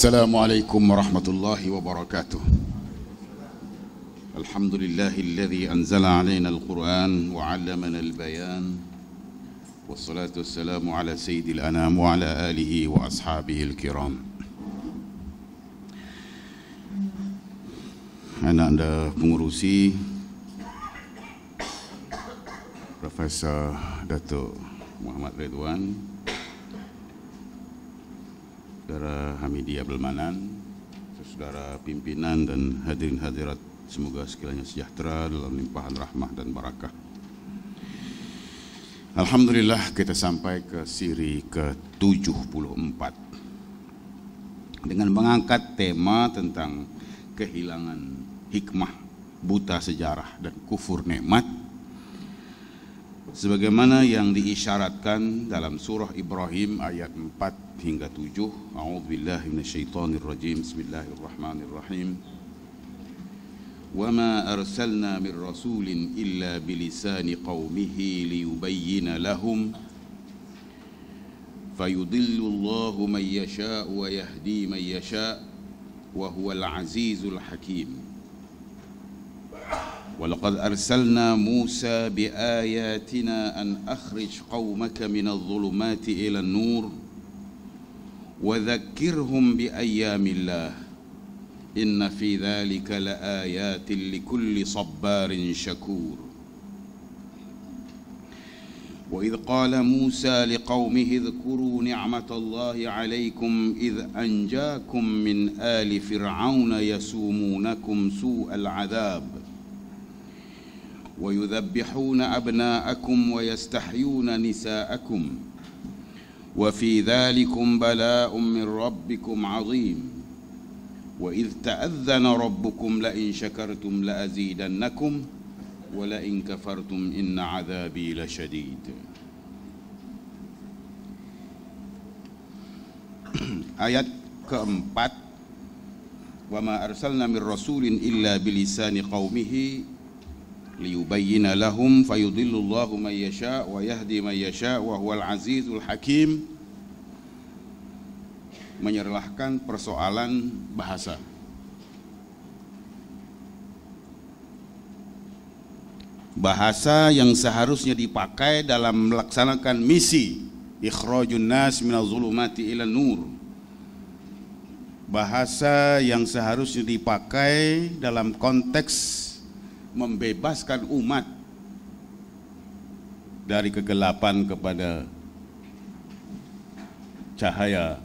Assalamualaikum warahmatullahi wabarakatuh. Alhamdulillahilladzi anzala 'alaina al-Qur'an wa 'allamana al-bayan. Wassalatu wassalamu ala sayyidil anam wa ala alihi wa ashabihi al-kiram. Anda pengurusi Profesor Datuk Muhammad Ridwan, Saudara Hamidi Abdul Manan, saudara pimpinan dan hadirin hadirat, semoga sekalian sejahtera dalam limpahan rahmah dan barakah. Alhamdulillah, kita sampai ke siri ke-74 dengan mengangkat tema tentang kehilangan hikmah, buta sejarah dan kufur nikmat, sebagaimana yang diisyaratkan dalam surah Ibrahim ayat 4 hingga 7. A'udzubillahi minasyaitonir rajim. Bismillahirrahmanirrahim. Wa ma arsalna mir rasulin illa bilisani qaumihi liyubayyina lahum fayudillu Allahu man yasha' wa yahdi man yasha' wa huwal azizul hakim. ولقد أرسلنا موسى بآياتنا أن أخرج قومك من الظلمات إلى النور وذكرهم بأيام الله إن في ذلك لآيات لكل صبار شكور. وإذ قال موسى لقومه اذكروا نعمة الله عليكم إذ أنجاكم من آل فرعون يسومونكم سوء العذاب ويذبحون أبناءكم ويستحيون نساءكم وفي ذلكم بلاء من ربكم عظيم وإذ تأذن ربكم لئن شكرتم لأزيدنكم ولئن كفرتم إن عذابي لشديد. Ayat keempat, wa ma arsalna mir rasulin illa bilisani qaumihi liyubayyina lahum fayudillullahu man yasha' wa yahdi man yasha' wa huwal azizul hakim, menyerahkan persoalan bahasa. Bahasa yang seharusnya dipakai dalam melaksanakan misi ikhrajun nas minaz zulumati ilan nur. Bahasa yang seharusnya dipakai dalam konteks membebaskan umat dari kegelapan kepada cahaya.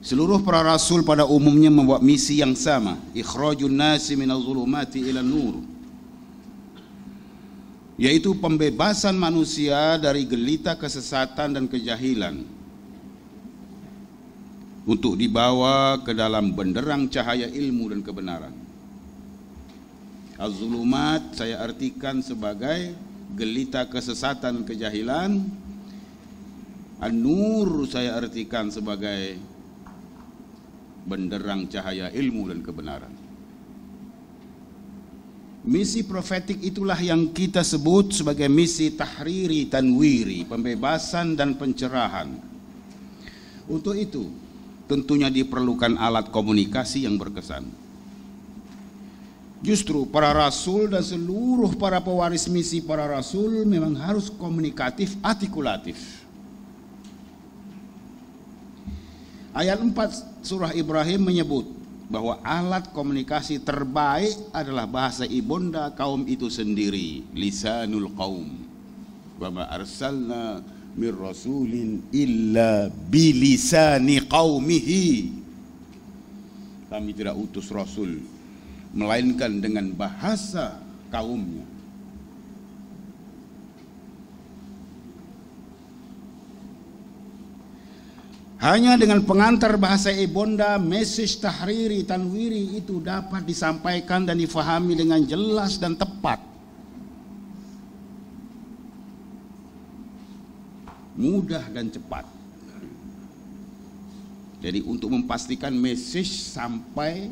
Seluruh para rasul pada umumnya membawa misi yang sama, ikhrajun nasi minaz zulumati ilan nur, yaitu pembebasan manusia dari gelita kesesatan dan kejahilan untuk dibawa ke dalam benderang cahaya ilmu dan kebenaran. Az-zulumat saya artikan sebagai gelita kesesatan kejahilan. An-nur saya artikan sebagai benderang cahaya ilmu dan kebenaran. Misi profetik itulah yang kita sebut sebagai misi tahriri tanwiri, pembebasan dan pencerahan. Untuk itu tentunya diperlukan alat komunikasi yang berkesan. Justru para rasul dan seluruh para pewaris misi para rasul memang harus komunikatif, artikulatif. Ayat 4 surah Ibrahim menyebut bahwa alat komunikasi terbaik adalah bahasa ibunda kaum itu sendiri, lisanul qaum. Wa ma arsalna mir rasulin illa bilisani qaumihi. Kami tidak utus rasul melainkan dengan bahasa kaumnya. Hanya dengan pengantar bahasa ibunda, message tahriri tanwiri itu dapat disampaikan dan difahami dengan jelas dan tepat, mudah dan cepat. Jadi untuk memastikan message sampai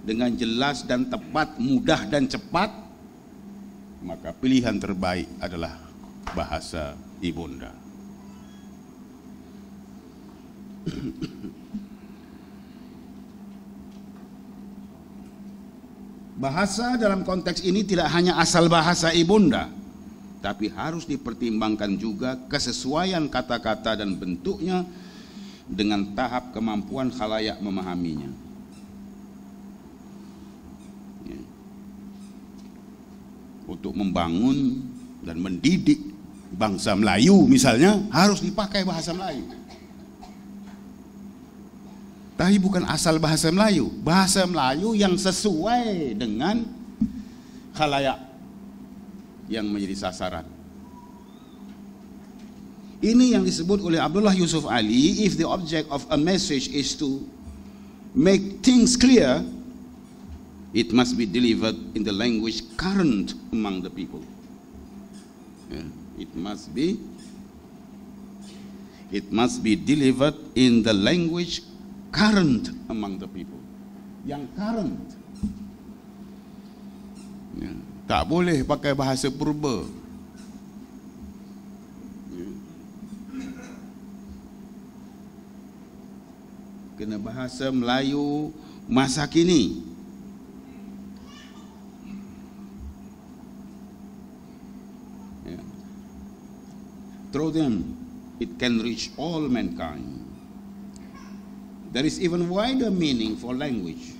dengan jelas dan tepat, mudah dan cepat, maka pilihan terbaik adalah bahasa ibunda. Bahasa dalam konteks ini tidak hanya asal bahasa ibunda, tapi harus dipertimbangkan juga kesesuaian kata-kata dan bentuknya dengan tahap kemampuan khalayak memahaminya. Ya. Untuk membangun dan mendidik bangsa Melayu misalnya harus dipakai bahasa Melayu. Tapi bukan asal bahasa Melayu yang sesuai dengan khalayak yang menjadi sasaran. Ini yang disebut oleh Abdullah Yusuf Ali, if the object of a message is to make things clear, it must be delivered in the language current among the people. It must be delivered in the language current among the people. Yang current. Ya. Tak boleh pakai bahasa purba. Ya. Kena bahasa Melayu masa kini. Ya. Through them, it can reach all mankind. There is even wider meaning for language.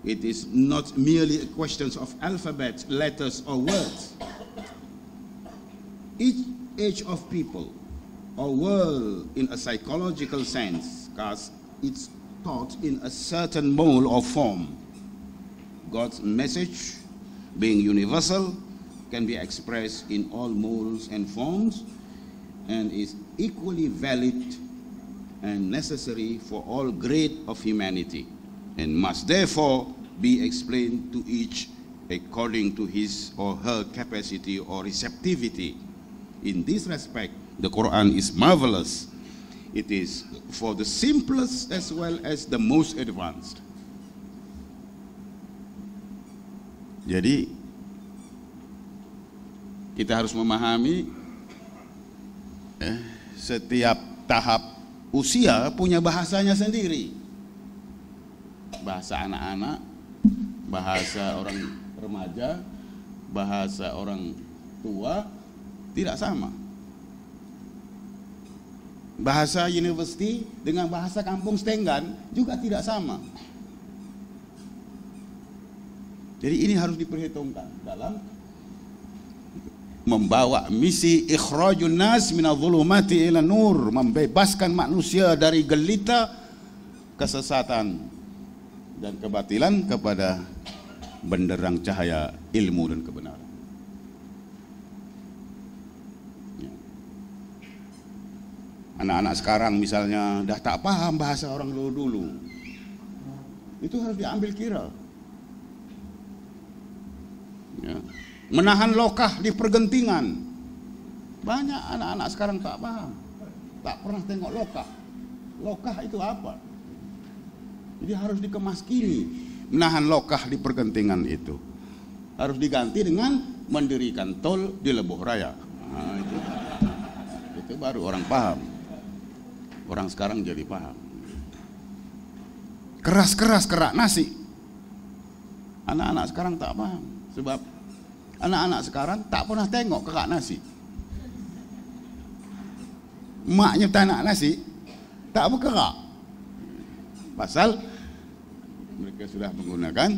It is not merely a question of alphabet, letters, or words. Each age of people or world in a psychological sense casts its thought in a certain mold or form. God's message, being universal, can be expressed in all molds and forms and is equally valid and necessary for all grade of humanity, and must therefore be explained to each according to his or her capacity or receptivity. In this respect, the Quran is marvelous. It is for the simplest as well as the most advanced. Jadi, kita harus memahami setiap tahap usia punya bahasanya sendiri. Bahasa anak-anak, bahasa orang remaja, bahasa orang tua tidak sama. Bahasa university dengan bahasa kampung Stenggan juga tidak sama. Jadi ini harus diperhitungkan dalam membawa misi ikhrajun nas minadh dhulumati ila nur, membebaskan manusia dari gelita kesesatan dan kebatilan kepada benderang cahaya ilmu dan kebenaran. Anak-anak sekarang misalnya dah tak paham bahasa orang dulu-dulu, itu harus diambil kira. Ya. Menahan lokah di pergentingan. Banyak anak-anak sekarang tak paham, tak pernah tengok lokah. Lokah itu apa? Jadi harus dikemas kini. Menahan lokah di pergentingan itu harus diganti dengan mendirikan tol di Lebuh Raya. Nah, itu baru orang paham. Orang sekarang jadi paham. Keras-keras kerak nasi. Anak-anak sekarang tak paham. Sebab anak-anak sekarang tak pernah tengok kerak nasi. Maknya tanak nasi tak berkerak. Pasal mereka sudah menggunakan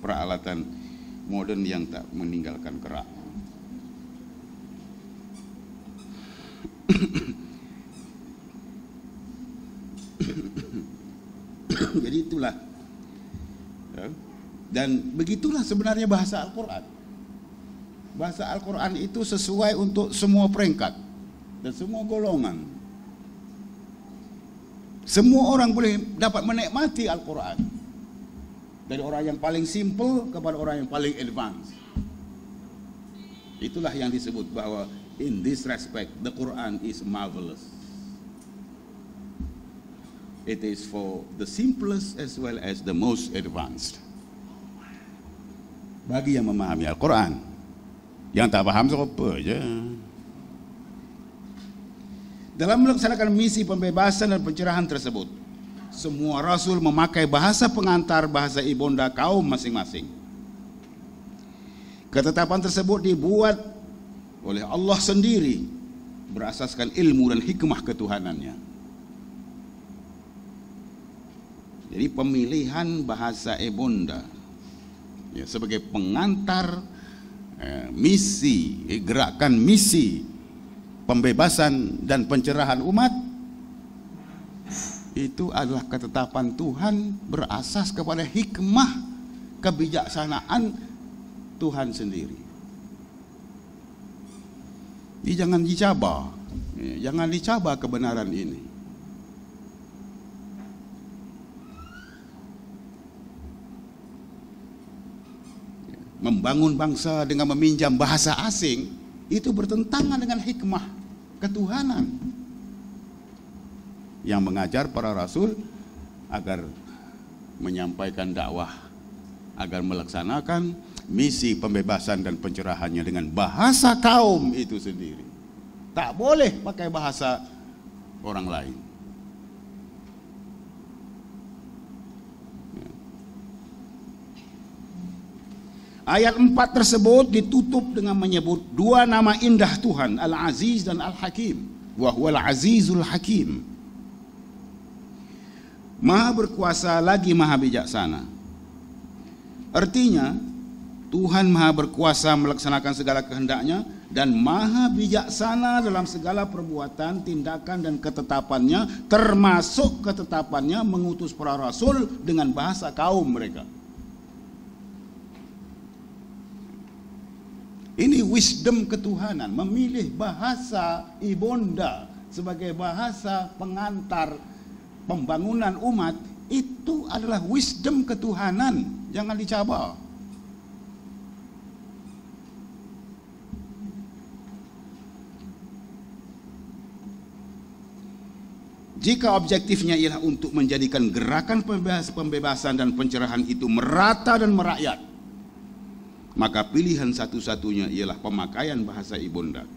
peralatan modern yang tak meninggalkan kerak. Jadi itulah, dan begitulah sebenarnya bahasa Al-Quran. Bahasa Al-Quran itu sesuai untuk semua peringkat dan semua golongan. Semua orang boleh dapat menikmati Al-Quran, dari orang yang paling simple kepada orang yang paling advance. Itulah yang disebut bahwa in this respect the Quran is marvelous. It is for the simplest as well as the most advanced. Bagi yang memahami Al-Quran. Yang tak paham apa aja. Dalam melaksanakan misi pembebasan dan pencerahan tersebut, semua rasul memakai bahasa pengantar, bahasa ibunda kaum masing-masing. Ketetapan tersebut dibuat oleh Allah sendiri berasaskan ilmu dan hikmah ketuhanannya. Jadi pemilihan bahasa ibunda ya, sebagai pengantar misi, gerakan misi pembebasan dan pencerahan umat, itu adalah ketetapan Tuhan berasas kepada hikmah kebijaksanaan Tuhan sendiri. Jadi jangan dicabar, jangan dicabar kebenaran ini. Membangun bangsa dengan meminjam bahasa asing itu bertentangan dengan hikmah ketuhanan yang mengajar para rasul agar menyampaikan dakwah, agar melaksanakan misi pembebasan dan pencerahannya dengan bahasa kaum itu sendiri. Tak boleh pakai bahasa orang lain. Ayat 4 tersebut ditutup dengan menyebut dua nama indah Tuhan, Al-Aziz dan Al-Hakim. Wa huwal Azizul Hakim. Maha berkuasa lagi maha bijaksana. Artinya Tuhan maha berkuasa melaksanakan segala kehendaknya dan maha bijaksana dalam segala perbuatan, tindakan dan ketetapannya, termasuk ketetapannya mengutus para rasul dengan bahasa kaum mereka. Ini wisdom ketuhanan, memilih bahasa ibunda sebagai bahasa pengantar pembangunan umat, itu adalah wisdom ketuhanan, jangan dicabar. Jika objektifnya ialah untuk menjadikan gerakan pembebasan dan pencerahan itu merata dan merakyat, maka pilihan satu-satunya ialah pemakaian bahasa ibunda,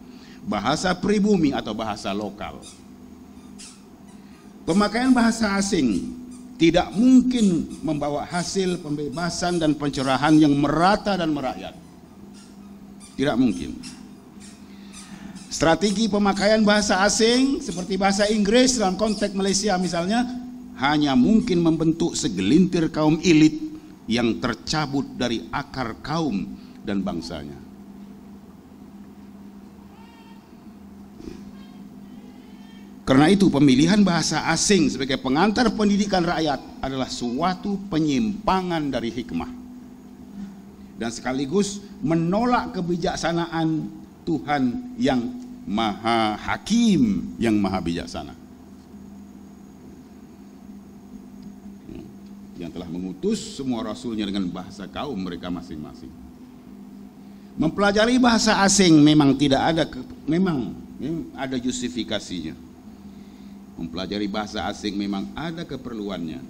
bahasa pribumi atau bahasa lokal. Pemakaian bahasa asing tidak mungkin membawa hasil pembebasan dan pencerahan yang merata dan merakyat. Tidak mungkin. Strategi pemakaian bahasa asing seperti bahasa Inggris dalam konteks Malaysia misalnya, hanya mungkin membentuk segelintir kaum elit yang tercabut dari akar kaum dan bangsanya. Karena itu pemilihan bahasa asing sebagai pengantar pendidikan rakyat adalah suatu penyimpangan dari hikmah dan sekaligus menolak kebijaksanaan Tuhan yang maha hakim, yang maha bijaksana, yang telah mengutus semua rasulnya dengan bahasa kaum mereka masing-masing. Mempelajari bahasa asing memang tidak ada, memang ada justifikasinya. Mempelajari bahasa asing memang ada keperluannya,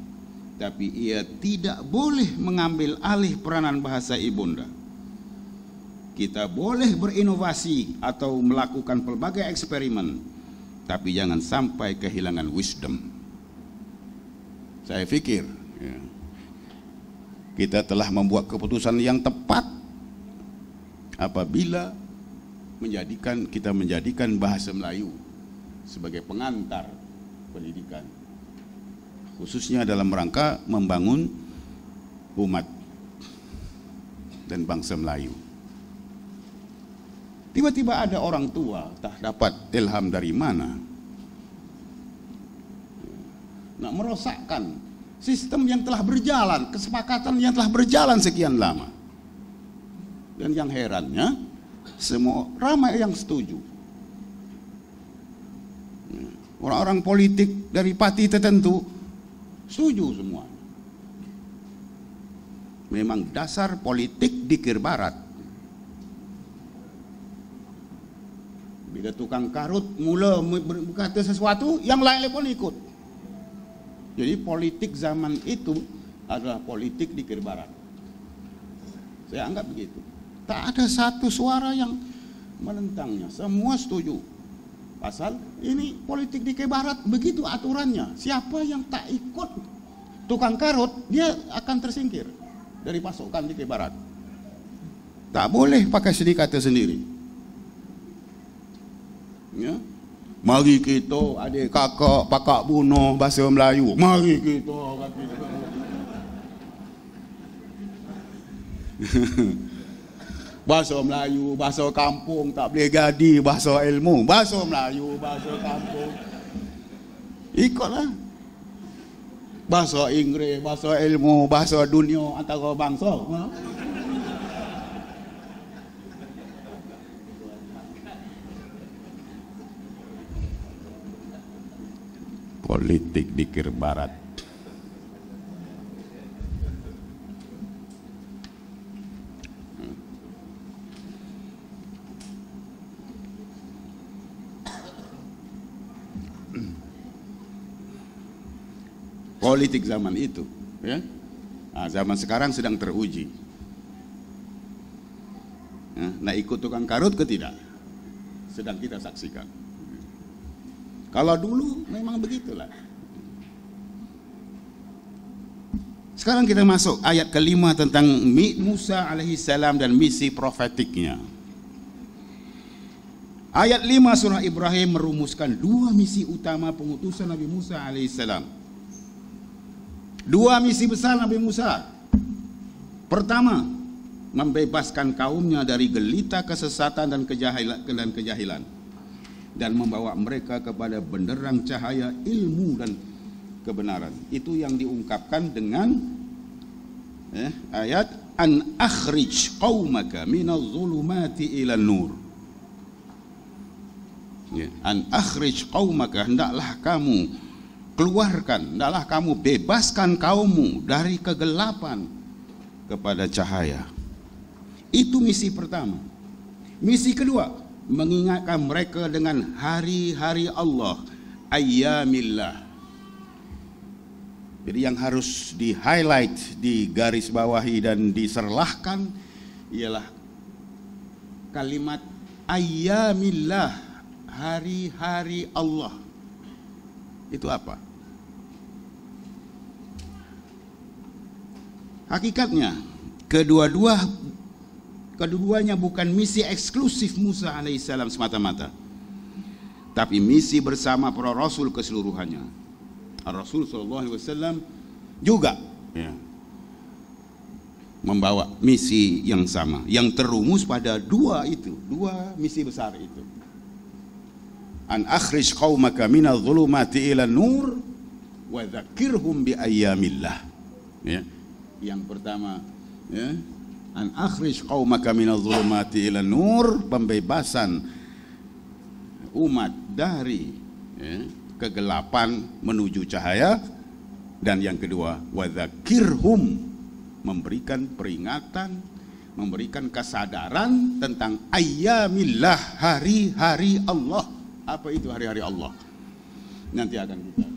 tapi ia tidak boleh mengambil alih peranan bahasa ibunda. Kita boleh berinovasi atau melakukan pelbagai eksperimen, tapi jangan sampai kehilangan wisdom. Saya pikir ya, kita telah membuat keputusan yang tepat apabila kita menjadikan bahasa Melayu sebagai pengantar pendidikan, khususnya dalam rangka membangun umat dan bangsa Melayu. Tiba-tiba ada orang tua tak dapat ilham dari mana, nak merosakkan sistem yang telah berjalan, kesepakatan yang telah berjalan sekian lama. Dan yang herannya, semua ramai yang setuju. Orang-orang politik dari parti tertentu setuju semua. Memang dasar politik dikir barat. Bila tukang karut mula berkata sesuatu, yang lain pun ikut. Jadi politik zaman itu adalah politik dikir barat. Saya anggap begitu. Tak ada satu suara yang menentangnya. Semua setuju. Pasal Ini politik di Barat begitu aturannya. Siapa yang tak ikut tukang karut, dia akan tersingkir dari pasukan di Barat. Tak boleh pakai sedikata sendiri. Ya. Mari kita adik kakak pakak bunuh bahasa Melayu. Mari kita bahasa Melayu, bahasa kampung tak boleh jadi bahasa ilmu. Bahasa Melayu, bahasa kampung ikutlah. Bahasa Inggris, bahasa ilmu, bahasa dunia antara bangsa. Politik di Barat. Politik zaman itu, ya. Nah, zaman sekarang sedang teruji. Nah, ikut tukang karut ke tidak? Sedang kita saksikan. Kalau dulu memang begitulah. Sekarang kita masuk ayat kelima tentang Musa alaihissalam dan misi profetiknya. Ayat 5 surah Ibrahim merumuskan dua misi utama pengutusan Nabi Musa alaihissalam. Dua misi besar Nabi Musa. Pertama, membebaskan kaumnya dari gelita kesesatan dan kejahilan dan membawa mereka kepada benderang cahaya ilmu dan kebenaran. Itu yang diungkapkan dengan ayat an akhrij qaumaka minaz zulumati ilan nur. An akhrij qaumaka, hendaklah kamu keluarkan, hendaklah kamu bebaskan kaummu dari kegelapan kepada cahaya. Itu misi pertama. Misi kedua, mengingatkan mereka dengan hari-hari Allah, ayyamillah. Jadi yang harus di-highlight, digarisbawahi dan diserlahkan ialah kalimat ayyamillah, hari-hari Allah. Itu apa? Hakikatnya keduanya bukan misi eksklusif Musa alaihissalam semata-mata, tapi misi bersama para rasul keseluruhannya. Rasul sallallahu alaihi wasallam juga membawa misi yang sama, yang terumus pada dua misi besar itu. An akhrij qaumaka minadh dhulumati ila nur wa dzakirhum bi ayyamillah. Ya. Yang pertama, ya, an akhrij qaumaka minadh dhulumati ila nur, pembebasan umat dari kegelapan menuju cahaya. Dan yang kedua, wa dzakirhum, memberikan peringatan, memberikan kesadaran tentang ayyamillah, hari-hari Allah. Apa itu hari-hari Allah? Nanti akan kita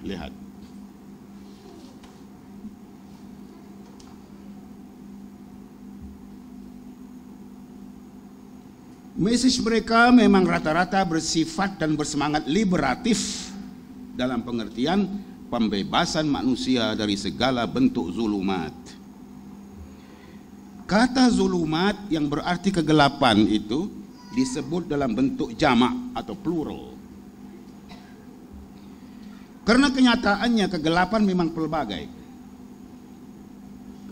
lihat. Message mereka memang rata-rata bersifat dan bersemangat liberatif dalam pengertian pembebasan manusia dari segala bentuk zulumat. Kata zulumat yang berarti kegelapan itu disebut dalam bentuk jamak atau plural. Karena kenyataannya kegelapan memang pelbagai.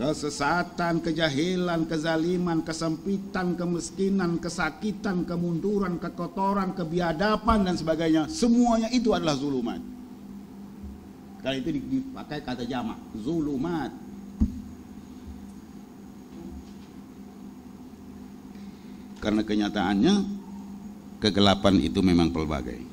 Kesesatan, kejahilan, kezaliman, kesempitan, kemiskinan, kesakitan, kemunduran, kekotoran, kebiadaban dan sebagainya, semuanya itu adalah zulumat. Kali itu dipakai kata jamak, zulumat. Karena kenyataannya kegelapan itu memang pelbagai.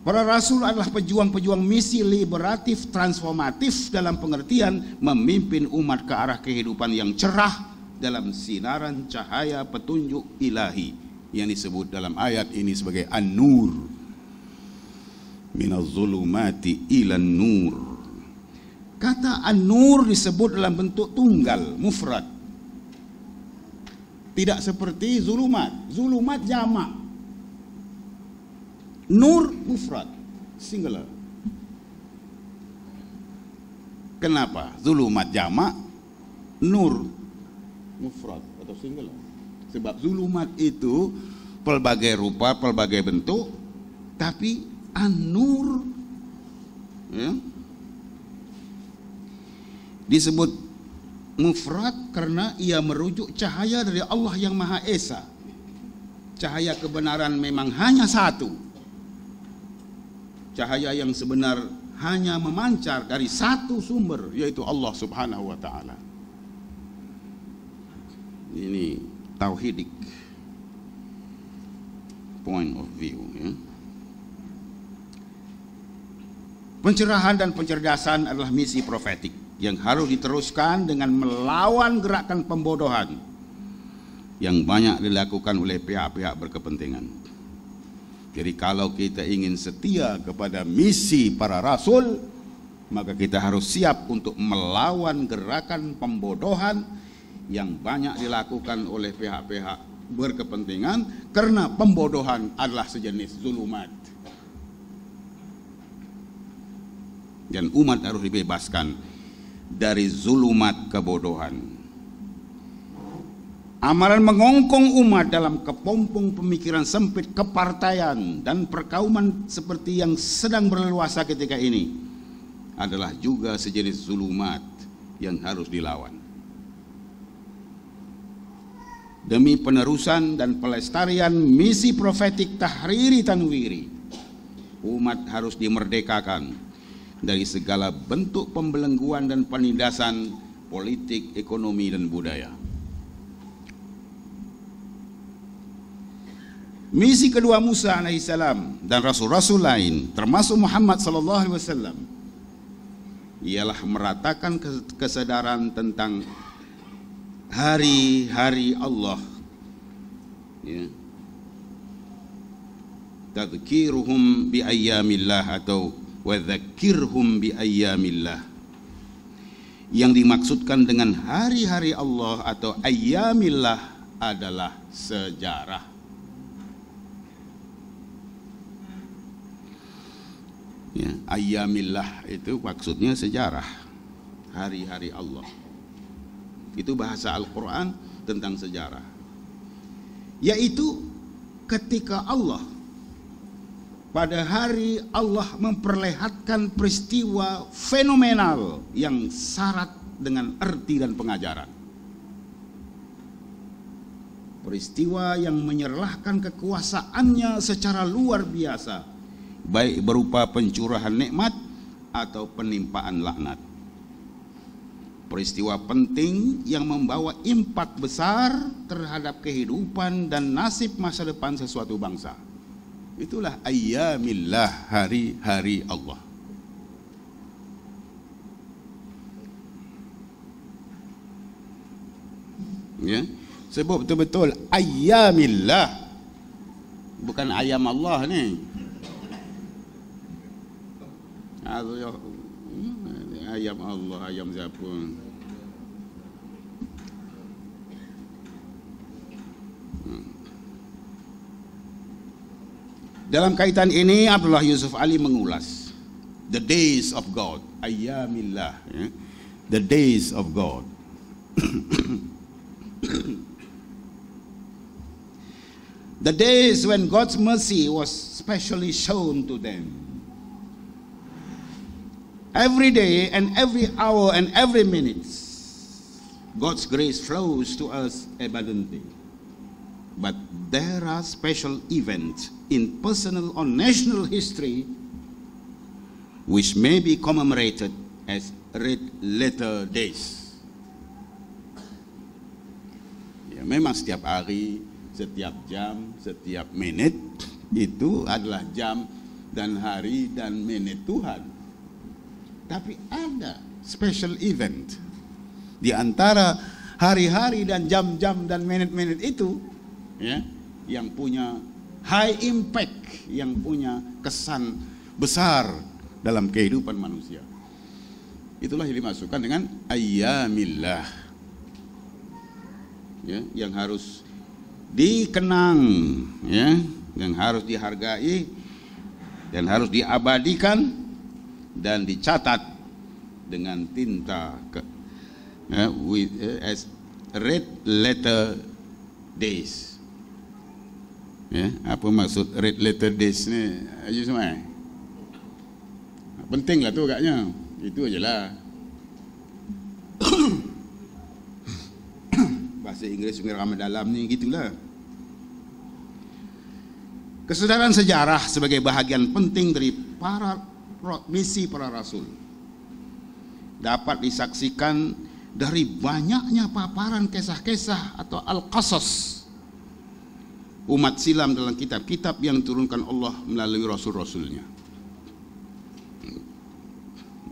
Para rasul adalah pejuang-pejuang misi liberatif transformatif dalam pengertian memimpin umat ke arah kehidupan yang cerah dalam sinaran cahaya petunjuk ilahi yang disebut dalam ayat ini sebagai an-nur. Minaz zulumati ilan nur. Kata an-nur disebut dalam bentuk tunggal, mufrad. Tidak seperti zulumat. Zulumat jamak. Nur mufrad, singular. Kenapa? Zulumat jamak, nur mufrad atau singular. Sebab zulumat itu pelbagai rupa, pelbagai bentuk, tapi an-nur ya, disebut mufrad karena ia merujuk cahaya dari Allah yang Maha Esa. Cahaya kebenaran memang hanya satu. Cahaya yang sebenar hanya memancar dari satu sumber, yaitu Allah Subhanahu wa Ta'ala. Ini tauhidik point of view ya. Pencerahan dan pencerdasan adalah misi profetik yang harus diteruskan dengan melawan gerakan pembodohan yang banyak dilakukan oleh pihak-pihak berkepentingan. Jadi kalau kita ingin setia kepada misi para rasul, maka kita harus siap untuk melawan gerakan pembodohan yang banyak dilakukan oleh pihak-pihak berkepentingan, karena pembodohan adalah sejenis zulumat. Dan umat harus dibebaskan dari zulumat kebodohan. Amalan mengongkong umat dalam kepompong pemikiran sempit kepartaian dan perkauman seperti yang sedang berleluasa ketika ini adalah juga sejenis zulumat yang harus dilawan. Demi penerusan dan pelestarian misi profetik tahriri tanwiri, umat harus dimerdekakan dari segala bentuk pembelengguan dan penindasan politik, ekonomi, dan budaya. Misi kedua Musa alaihissalam dan rasul-rasul lain, termasuk Muhammad sallallahu alaihi wasallam, ialah meratakan kesadaran tentang hari-hari Allah, ya. Tadhkiruhum bi ayyamillah atau wa dzakirhum bi ayyamillah. Yang dimaksudkan dengan hari-hari Allah atau ayyamillah adalah sejarah. Ya, ayyamillah itu maksudnya sejarah, hari-hari Allah. Itu bahasa Al-Quran tentang sejarah, yaitu ketika Allah pada hari Allah memperlihatkan peristiwa fenomenal yang syarat dengan arti dan pengajaran. Peristiwa yang menyerahkan kekuasaannya secara luar biasa, baik berupa pencurahan nikmat atau penimpaan laknat. Peristiwa penting yang membawa impak besar terhadap kehidupan dan nasib masa depan sesuatu bangsa. Itulah ayyamillah, hari-hari Allah. Ya, sebab betul-betul ayyamillah, bukan ayam Allah ni. Ayam Allah, ayam siapa? Dalam kaitan ini Abdullah Yusuf Ali mengulas the days of God, ayyamillah, ya? The days of God. The days when God's mercy was specially shown to them. Every day and every hour and every minute, God's grace flows to us abundantly. But there are special events in personal or national history which may be commemorated as red letter days. Ya, memang setiap hari, setiap jam, setiap menit itu adalah jam dan hari dan menit Tuhan. Tapi ada special event di antara hari-hari dan jam-jam dan menit-menit itu, ya, yang punya high impact, yang punya kesan besar dalam kehidupan manusia. Itulah yang dimasukkan dengan ayyamillah, ya, yang harus dikenang, ya, yang harus dihargai dan harus diabadikan dan dicatat dengan tinta as red letter days. Ya, apa maksud red letter days ni? Aja semua. Penting lah tu agaknya. Itu ajalah. Bahasa Inggeris Sungai Ramai Dalam ni gitulah. Kesedaran sejarah sebagai bahagian penting dari misi para rasul dapat disaksikan dari banyaknya paparan kisah-kisah atau al-qasas umat silam dalam kitab-kitab yang diturunkan Allah melalui rasul-rasulnya.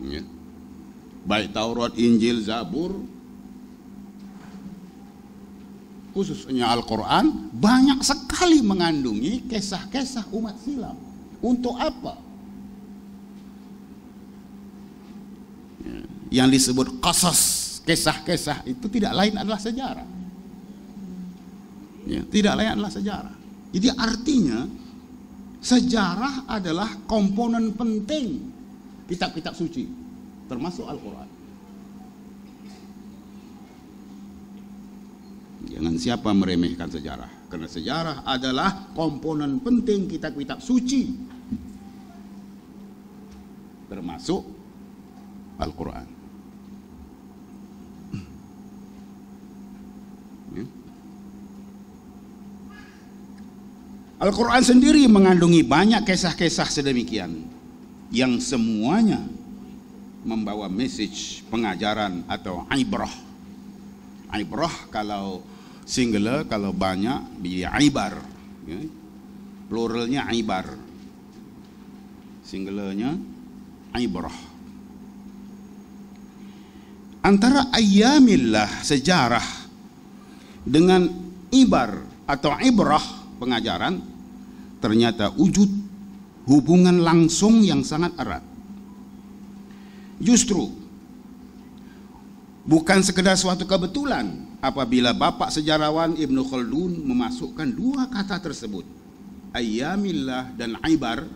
Ya. Baik Taurat, Injil, Zabur, khususnya Al-Quran, banyak sekali mengandungi kisah-kisah umat silam. Untuk apa? Yang disebut qasas, kisah-kisah itu tidak lain adalah sejarah. Ya, tidak lain adalah sejarah. Jadi artinya sejarah adalah komponen penting kitab-kitab suci, termasuk Al-Quran. Jangan siapa meremehkan sejarah, karena sejarah adalah komponen penting kitab-kitab suci, termasuk Al-Quran. Al-Quran sendiri mengandungi banyak kisah-kisah sedemikian yang semuanya membawa message pengajaran atau ibrah. Ibrah kalau singular, kalau banyak jadi ibar, ya. Pluralnya ibar, singularnya ibrah. Antara ayyamillah sejarah dengan ibar atau ibrah pengajaran ternyata wujud hubungan langsung yang sangat erat. Justru bukan sekedar suatu kebetulan apabila bapak sejarawan Ibnu Khaldun memasukkan dua kata tersebut, ayyamillah dan ibar,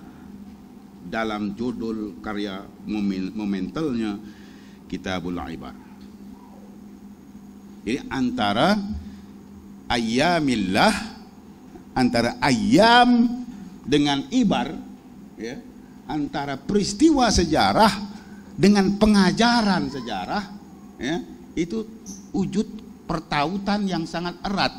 dalam judul karya momentalnya Kitabul Ibar. Jadi antara ayyamillah, antara ayyam dengan ibar, ya, antara peristiwa sejarah dengan pengajaran sejarah, ya, itu wujud pertautan yang sangat erat.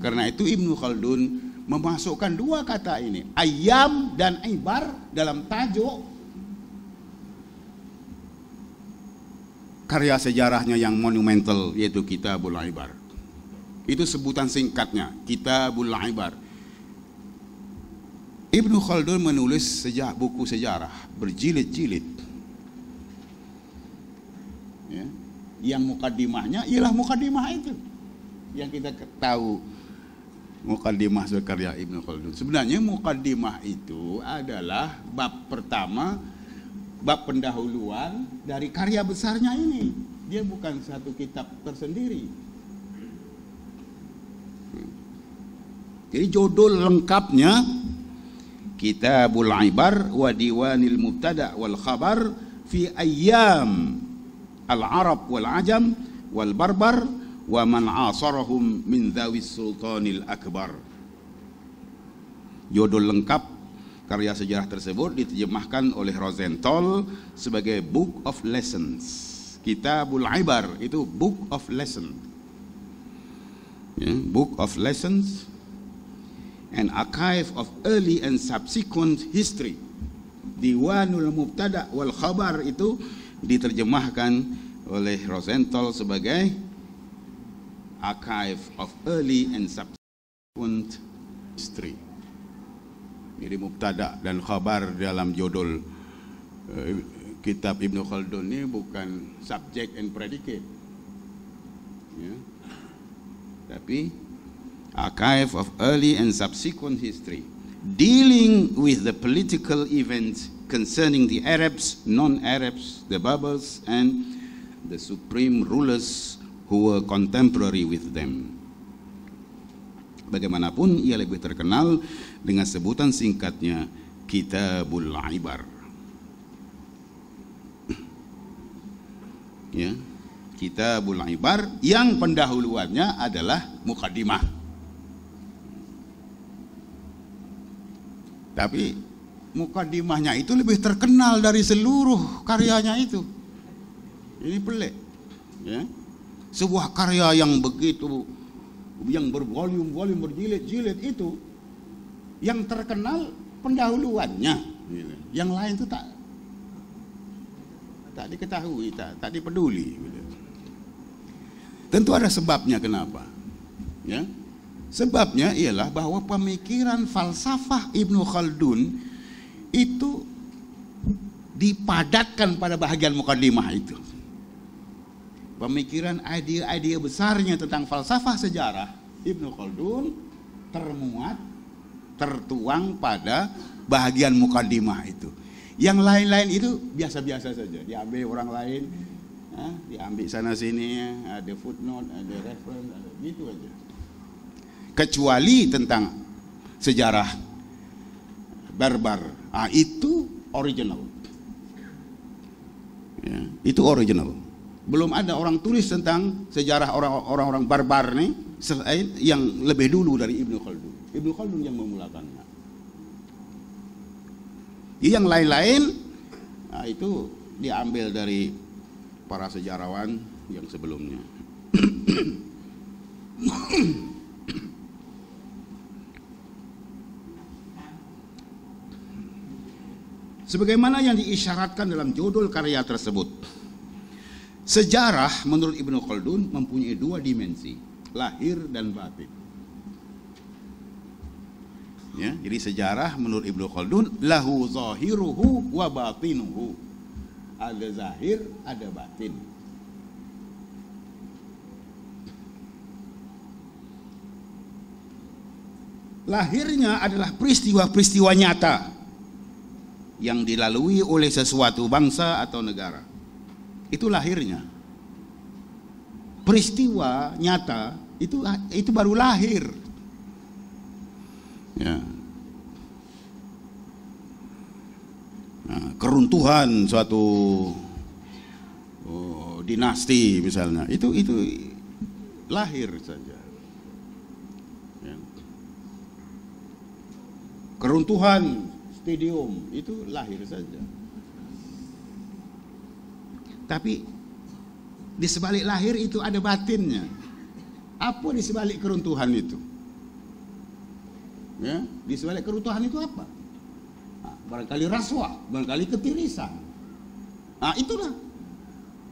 Karena itu Ibnu Khaldun memasukkan dua kata ini, ayyam dan ibar, dalam tajuk karya sejarahnya yang monumental, yaitu Kitabul Ibar. Itu sebutan singkatnya, Kitabul Ibar. Ibnu Khaldun menulis buku sejarah berjilid-jilid, ya. Yang mukaddimahnya ialah mukaddimah itu yang kita tahu, mukaddimah karya Ibnu Khaldun. Sebenarnya mukaddimah itu adalah bab pertama, bab pendahuluan dari karya besarnya ini. Dia bukan satu kitab tersendiri. Jadi judul lengkapnya Kitabul Ibar wa Diwanil Mubtada wal Khabar fi Ayyam Al-Arab wal Ajam wal Barbar wa man asarahum min dhawis sultanil akbar. Judul lengkap karya sejarah tersebut diterjemahkan oleh Rosenthal sebagai Book of Lessons. Kitabul Ibar itu Book of Lessons, ya, Book of Lessons, an archive of early and subsequent history. Diwanul Mubtada wal Khabar itu diterjemahkan oleh Rosenthal sebagai archive of early and subsequent history. Jadi mubtada dan khabar dalam judul kitab Ibnu Khaldun ini bukan subject and predicate, ya, tapi archive of early and subsequent history, dealing with the political events concerning the Arabs, non-Arabs, the Baburs, and the supreme rulers who were contemporary with them. Bagaimanapun ia lebih terkenal dengan sebutan singkatnya Kitabul Ibar. Ya, Kitabul Ibar yang pendahuluannya adalah mukaddimah. Tapi mukaddimahnya itu lebih terkenal dari seluruh karyanya itu. Ini pelik. Ya. Sebuah karya yang begitu, yang bervolume-volume, berjilid-jilid itu, yang terkenal pendahuluannya. Yang lain itu tak diketahui, tak dipeduli. Tentu ada sebabnya kenapa. Ya. Sebabnya ialah bahwa pemikiran falsafah Ibnu Khaldun itu dipadatkan pada bahagian mukaddimah itu. Pemikiran ide-ide besarnya tentang falsafah sejarah Ibnu Khaldun tertuang pada bahagian mukaddimah itu. Yang lain-lain itu biasa-biasa saja, diambil orang lain, diambil sana sini, ada footnote, ada reference, ada gitu aja. Kecuali tentang sejarah barbar, itu original. Ya, itu original. Belum ada orang tulis tentang sejarah orang-orang barbar nih yang lebih dulu dari Ibnu Khaldun. Ibnu Khaldun yang memulakannya. Yang lain-lain itu diambil dari para sejarawan yang sebelumnya. Sebagaimana yang diisyaratkan dalam judul karya tersebut, sejarah menurut Ibnu Khaldun mempunyai dua dimensi, lahir dan batin. Ya, jadi sejarah menurut Ibnu Khaldun lahu zahiruhu wa batinuhu. Ada zahir, ada batin. Lahirnya adalah peristiwa-peristiwa nyata yang dilalui oleh sesuatu bangsa atau negara. Itu lahirnya. Peristiwa nyata itu baru lahir. Ya. Nah, keruntuhan suatu dinasti misalnya, itu lahir saja. Ya. Keruntuhan stadium itu lahir saja. Tapi di sebalik lahir itu ada batinnya. Apa di sebalik keruntuhan itu? Ya, di sebalik keruntuhan itu apa? Barangkali rasuah, barangkali ketirisan. Itulah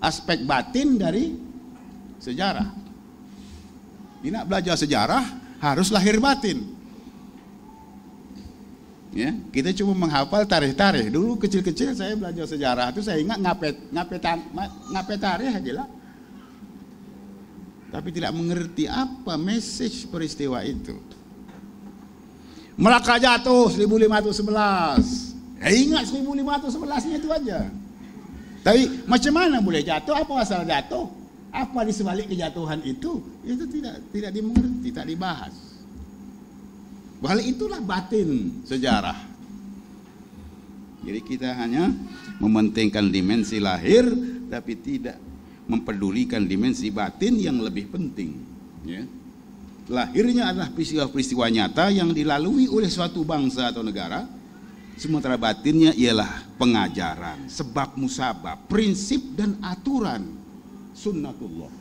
aspek batin dari sejarah. Nak belajar sejarah harus lahir batin. Ya, kita cuma menghafal tarikh-tarikh. Dulu kecil-kecil saya belajar sejarah itu saya ingat ngapet tarikh aja lah. Tapi tidak mengerti apa message peristiwa itu. Melaka jatuh 1511. Ingat 1511-nya itu aja. Tapi macam mana boleh jatuh? Apa asal jatuh? Apa di sebalik kejatuhan itu? Itu tidak dimengerti, tidak dibahas. Bahwa itulah batin sejarah. Jadi kita hanya mementingkan dimensi lahir, tapi tidak mempedulikan dimensi batin yang lebih penting. Ya. Lahirnya adalah peristiwa-peristiwa nyata yang dilalui oleh suatu bangsa atau negara, sementara batinnya ialah pengajaran, sebab musabab, prinsip dan aturan sunnatullah.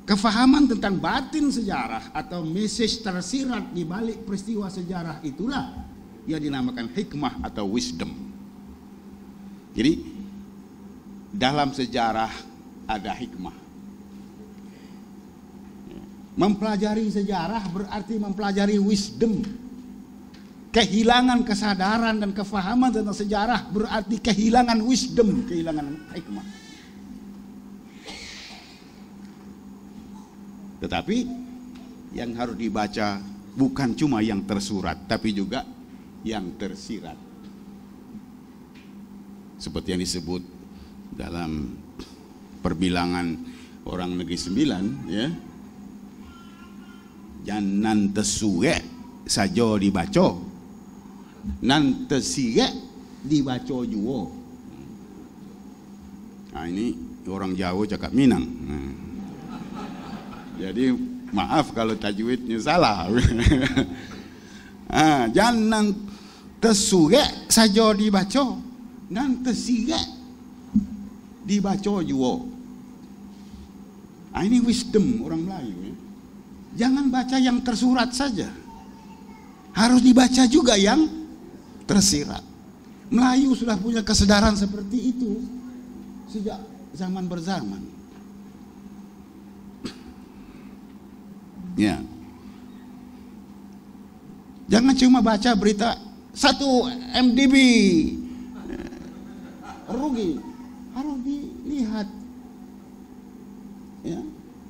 Kefahaman tentang batin sejarah atau message tersirat di balik peristiwa sejarah itulah yang dinamakan hikmah atau wisdom. Jadi dalam sejarah ada hikmah. Mempelajari sejarah berarti mempelajari wisdom. Kehilangan kesadaran dan kefahaman tentang sejarah berarti kehilangan wisdom, kehilangan hikmah. Tetapi yang harus dibaca bukan cuma yang tersurat, tapi juga yang tersirat. Seperti yang disebut dalam perbilangan orang negeri 9, ya. Jangan tesuek saja dibaca, nan tesirek dibaca juga. Nah, ini orang Jawa cakap Minang. Jadi maaf kalau tajwidnya salah. Jangan tesuek saja dibaca, nan tesirek dibaca juga. Ini wisdom orang Melayu ya. Jangan baca yang tersurat saja, harus dibaca juga yang tersirat. Melayu sudah punya kesadaran seperti itu sejak zaman berzaman. Ya. Jangan cuma baca berita 1 MDB rugi, harus dilihat ya,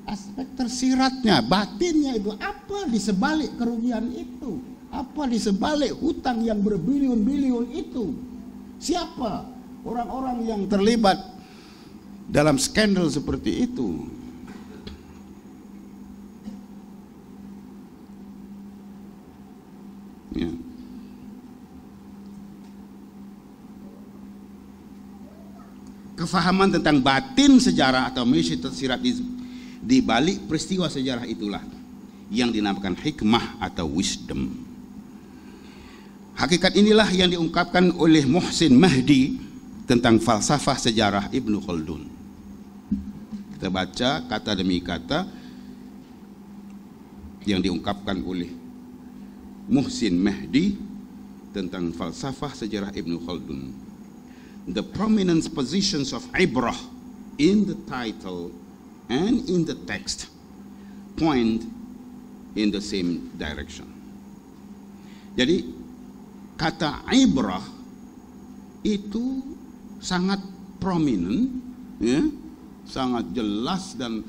aspek tersiratnya, batinnya itu, apa di sebalik kerugian itu, apa di sebalik hutang yang berbiliun-biliun itu, siapa orang-orang yang terlibat dalam skandal seperti itu. Ya. Kefahaman tentang batin sejarah atau misi tersirat di balik peristiwa sejarah itulah yang dinamakan hikmah atau wisdom. Hakikat inilah yang diungkapkan oleh Muhsin Mahdi tentang falsafah sejarah Ibnu Khaldun. Kita baca kata demi kata yang diungkapkan oleh Muhsin Mahdi tentang falsafah sejarah Ibnu Khaldun. The prominent positions of ibrah in the title and in the text point in the same direction. Jadi kata ibrah itu sangat prominent, ya, sangat jelas dan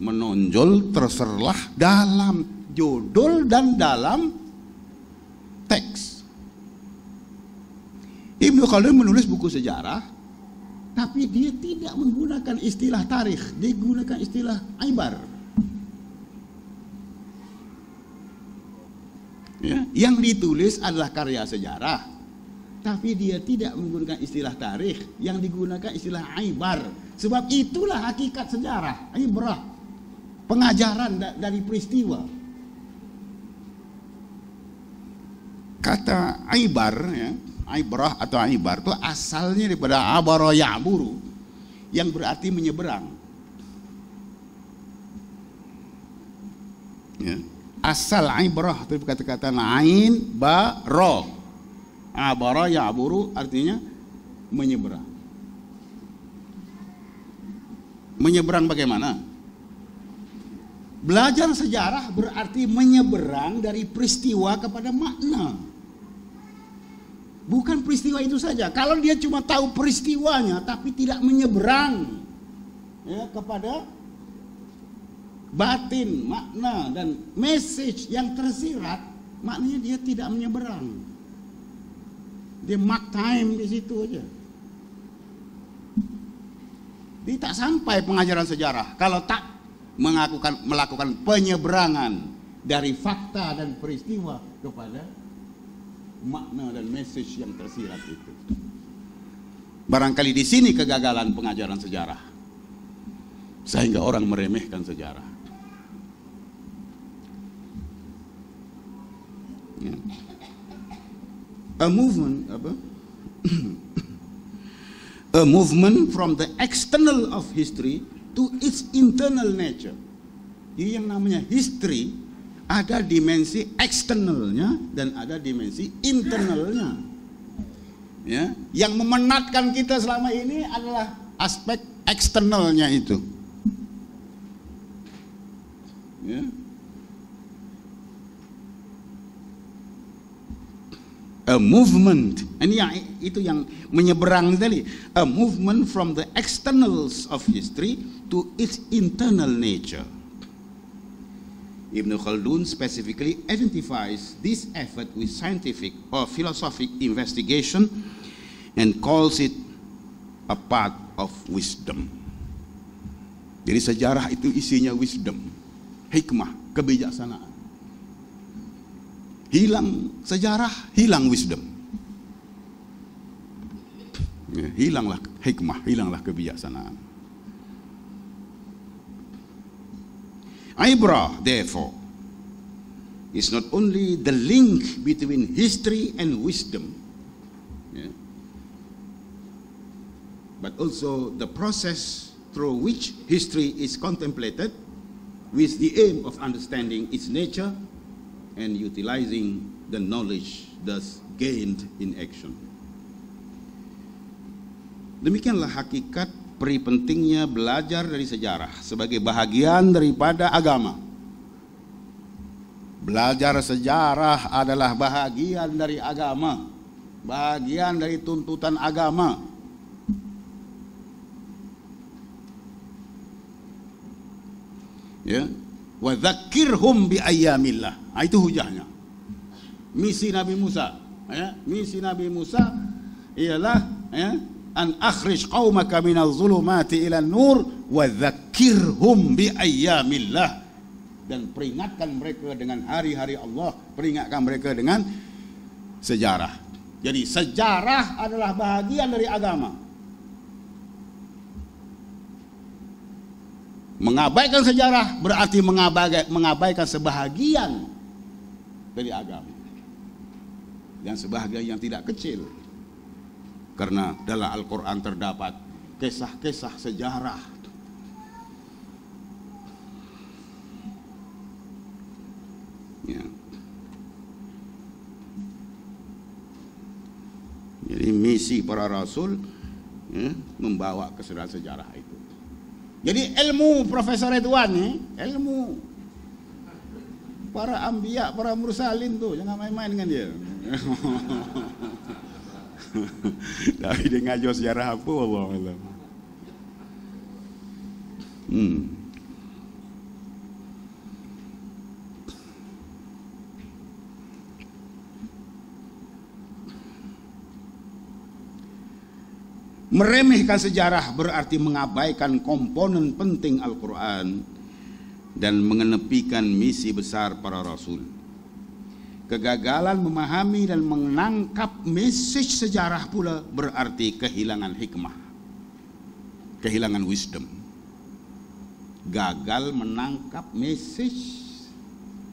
menonjol terserlah dalam judul dan dalam teks. Ibnu Khaldun menulis buku sejarah, tapi dia tidak menggunakan istilah tarikh, dia gunakan istilah ibar. Ya, yang ditulis adalah karya sejarah, tapi dia tidak menggunakan istilah tarikh, yang digunakan istilah ibar. Sebab itulah hakikat sejarah, ibrah, pengajaran dari peristiwa. Kata ibar, ya, ibrah atau ibar itu asalnya daripada abara ya'buru, yang berarti menyeberang. Ya. Asal ibrah itu kata-kata ain ba ra. Abara ya'buru artinya menyeberang. Menyeberang bagaimana? Belajar sejarah berarti menyeberang dari peristiwa kepada makna. Bukan peristiwa itu saja. Kalau dia cuma tahu peristiwanya tapi tidak menyeberang ya, kepada batin, makna dan message yang tersirat, maknanya dia tidak menyeberang. Dia mark time di situ aja. Dia tak sampai pengajaran sejarah kalau tak melakukan penyeberangan dari fakta dan peristiwa kepada makna dan message yang tersirat itu. Barangkali di sini kegagalan pengajaran sejarah, sehingga orang meremehkan sejarah. Ya. A movement from the external of history to its internal nature. Jadi yang namanya history ada dimensi eksternalnya dan ada dimensi internalnya. Ya, yang memenatkan kita selama ini adalah aspek eksternalnya itu. Ya. A movement, ini yang itu yang menyeberang tadi. A movement from the externals of history to its internal nature. Ibn Khaldun specifically identifies this effort with scientific or philosophic investigation and calls it a part of wisdom. Jadi sejarah itu isinya wisdom, hikmah, kebijaksanaan. Hilang sejarah, hilang wisdom. Ya, hilanglah hikmah, hilanglah kebijaksanaan. Ibrah, therefore, is not only the link between history and wisdom, yeah, but also the process through which history is contemplated with the aim of understanding its nature and utilizing the knowledge thus gained in action. Demikianlah hakikat peri pentingnya belajar dari sejarah sebagai bahagian daripada agama. Belajar sejarah adalah bahagian dari agama, bahagian dari tuntutan agama. Ya, wa dzakirhum bi ayyamillah. Itu hujahnya. Misi Nabi Musa, ya, misi Nabi Musa ialah, ya, an akhrij qaumaka minadh dhulumati ila nur wa dzakirhum bi ayyamillah, dan peringatkan mereka dengan hari-hari Allah, peringatkan mereka dengan sejarah. Jadi sejarah adalah bahagian dari agama. Mengabaikan sejarah berarti mengabaikan sebahagian dari agama, dan sebahagian yang tidak kecil, karena dalam Al-Quran terdapat kisah-kisah sejarah. Ya. Jadi misi para rasul, ya, membawa kesedaran sejarah itu. Jadi ilmu Profesor Ridwan nih, ilmu para anbiya, para mursalin tuh, jangan main-main dengan dia. Tapi dia ngajar sejarah apa, Allah Allah. Meremehkan sejarah berarti mengabaikan komponen penting Al-Quran dan mengenepikan misi besar para rasul. Kegagalan memahami dan menangkap message sejarah pula berarti kehilangan hikmah, kehilangan wisdom. Gagal menangkap message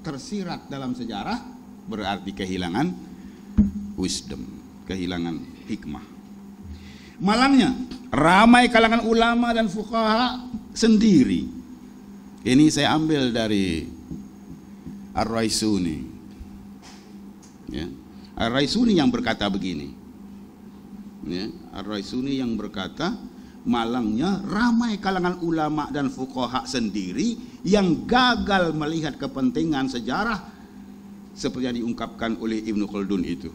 tersirat dalam sejarah berarti kehilangan wisdom, kehilangan hikmah. Malangnya, ramai kalangan ulama dan fuqaha sendiri. Ini saya ambil dari Ar-Raisuni. Ya. Ar-Raisuni yang berkata begini. Ya. Ar-Raisuni yang berkata, malangnya ramai kalangan ulama dan fuqaha sendiri yang gagal melihat kepentingan sejarah seperti yang diungkapkan oleh Ibnu Khaldun itu.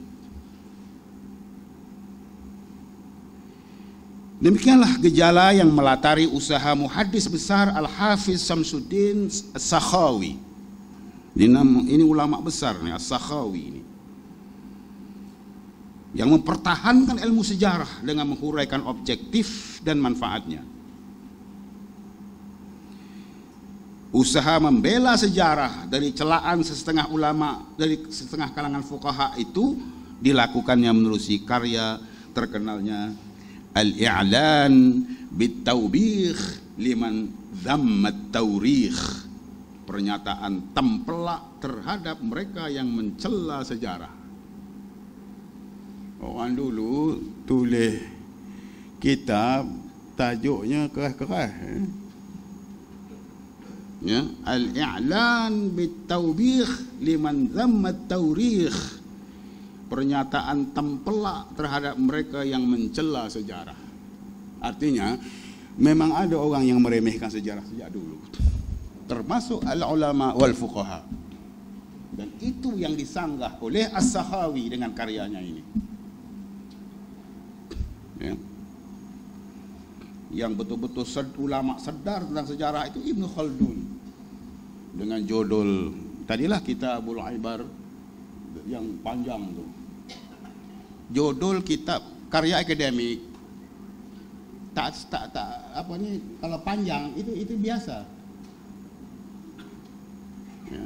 Demikianlah gejala yang melatari usaha muhaddis besar Al-Hafiz Samsuddin As-Sakhawi. Ini ulama besar nih, As-Sakhawi ini, yang mempertahankan ilmu sejarah dengan menghuraikan objektif dan manfaatnya. Usaha membela sejarah dari celaan setengah ulama, dari setengah kalangan fuqaha itu dilakukannya menerusi karya terkenalnya Al-I'lan bit-Tawbikh liman dhammat tawrikh, pernyataan tempelak terhadap mereka yang mencela sejarah. Orang dulu tulis kitab tajuknya keras-keras, ya, Al-I'lan bit-Tawbikh liman dhammat tawrikh, pernyataan tempelak terhadap mereka yang mencela sejarah. Artinya memang ada orang yang meremehkan sejarah sejak dulu, termasuk al-ulama wal fuqaha, dan itu yang disanggah oleh As-Sakhawi dengan karyanya ini, ya. Yang betul-betul ulama sedar tentang sejarah itu Ibnu Khaldun dengan judul tadilah Kitabul Ibar yang panjang tuh, judul kitab karya akademik. Tak apa nih, kalau panjang itu biasa, ya.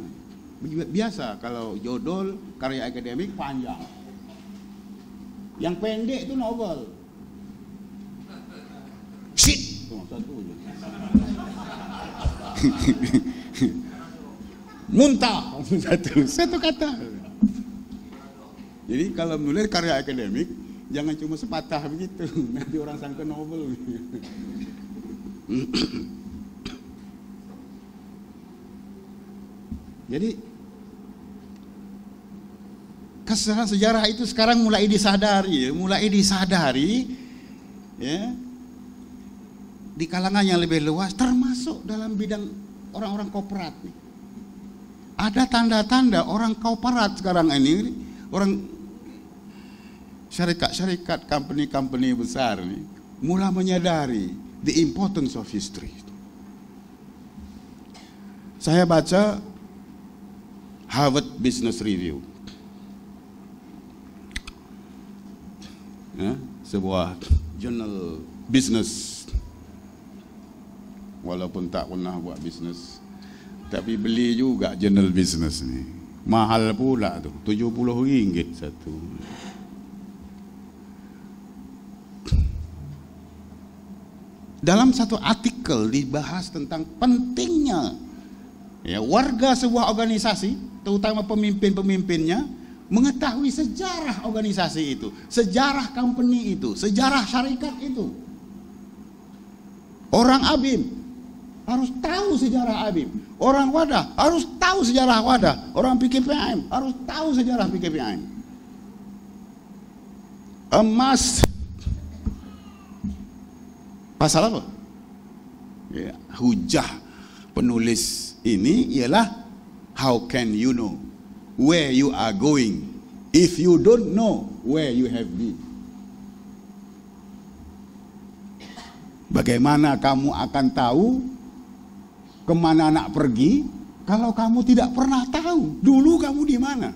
Biasa kalau judul karya akademik panjang. Yang pendek itu novel. Shit. Muntah. Satu kata. Jadi kalau menulis karya akademik jangan cuma sepatah begitu, nanti orang sangka novel. Jadi kesalahan sejarah itu sekarang mulai disadari, ya, di kalangan yang lebih luas, termasuk dalam bidang orang-orang korporat. Ada tanda-tanda orang korporat sekarang ini, orang syarikat-syarikat, company-company besar ini, mulai menyadari the importance of history. Saya baca Harvard Business Review, ya, sebuah jurnal bisnis, walaupun tak pernah buat bisnis, tapi beli juga jurnal bisnis ni. Mahal pula tu, RM70 satu. Dalam satu artikel dibahas tentang pentingnya, ya, warga sebuah organisasi, terutama pemimpin-pemimpinnya, mengetahui sejarah organisasi itu, sejarah company itu, sejarah syarikat itu. Orang ABIM harus tahu sejarah ABIM. Orang Wadah harus tahu sejarah Wadah. Orang PKPM harus tahu sejarah PKPM. Emas. Pasal apa? Ya, hujah penulis ini ialah, how can you know where you are going if you don't know where you have been? Bagaimana kamu akan tahu kemana nak pergi kalau kamu tidak pernah tahu dulu kamu di mana?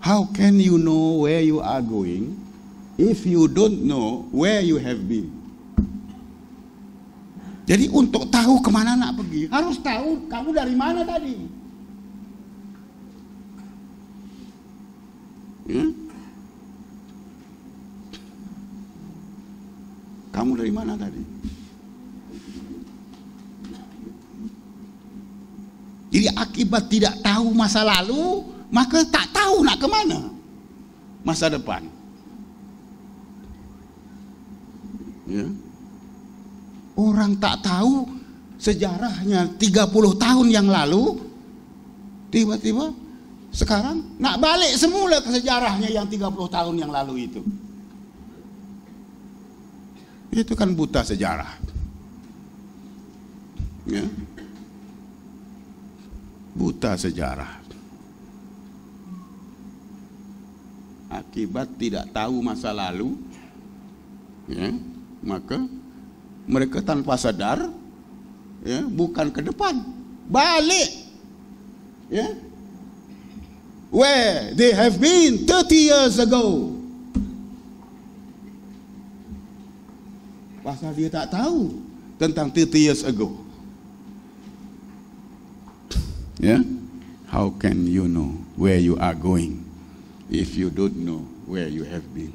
How can you know where you are going if you don't know where you have been? Jadi untuk tahu kemana nak pergi, harus tahu kamu dari mana tadi. Ya? Kamu dari mana tadi? Jadi akibat tidak tahu masa lalu, maka tak tahu nak kemana masa depan. Ya. Orang tak tahu sejarahnya 30 tahun yang lalu, tiba-tiba sekarang nak balik semula ke sejarahnya yang 30 tahun yang lalu itu. Itu kan buta sejarah. Ya. Buta sejarah. Akibat tidak tahu masa lalu, ya, maka mereka tanpa sadar, ya, bukan ke depan, balik, ya, where they have been 30 years ago. Pasal dia tak tahu tentang 30 years ago. Ya, how can you know where you are going if you don't know where you have been?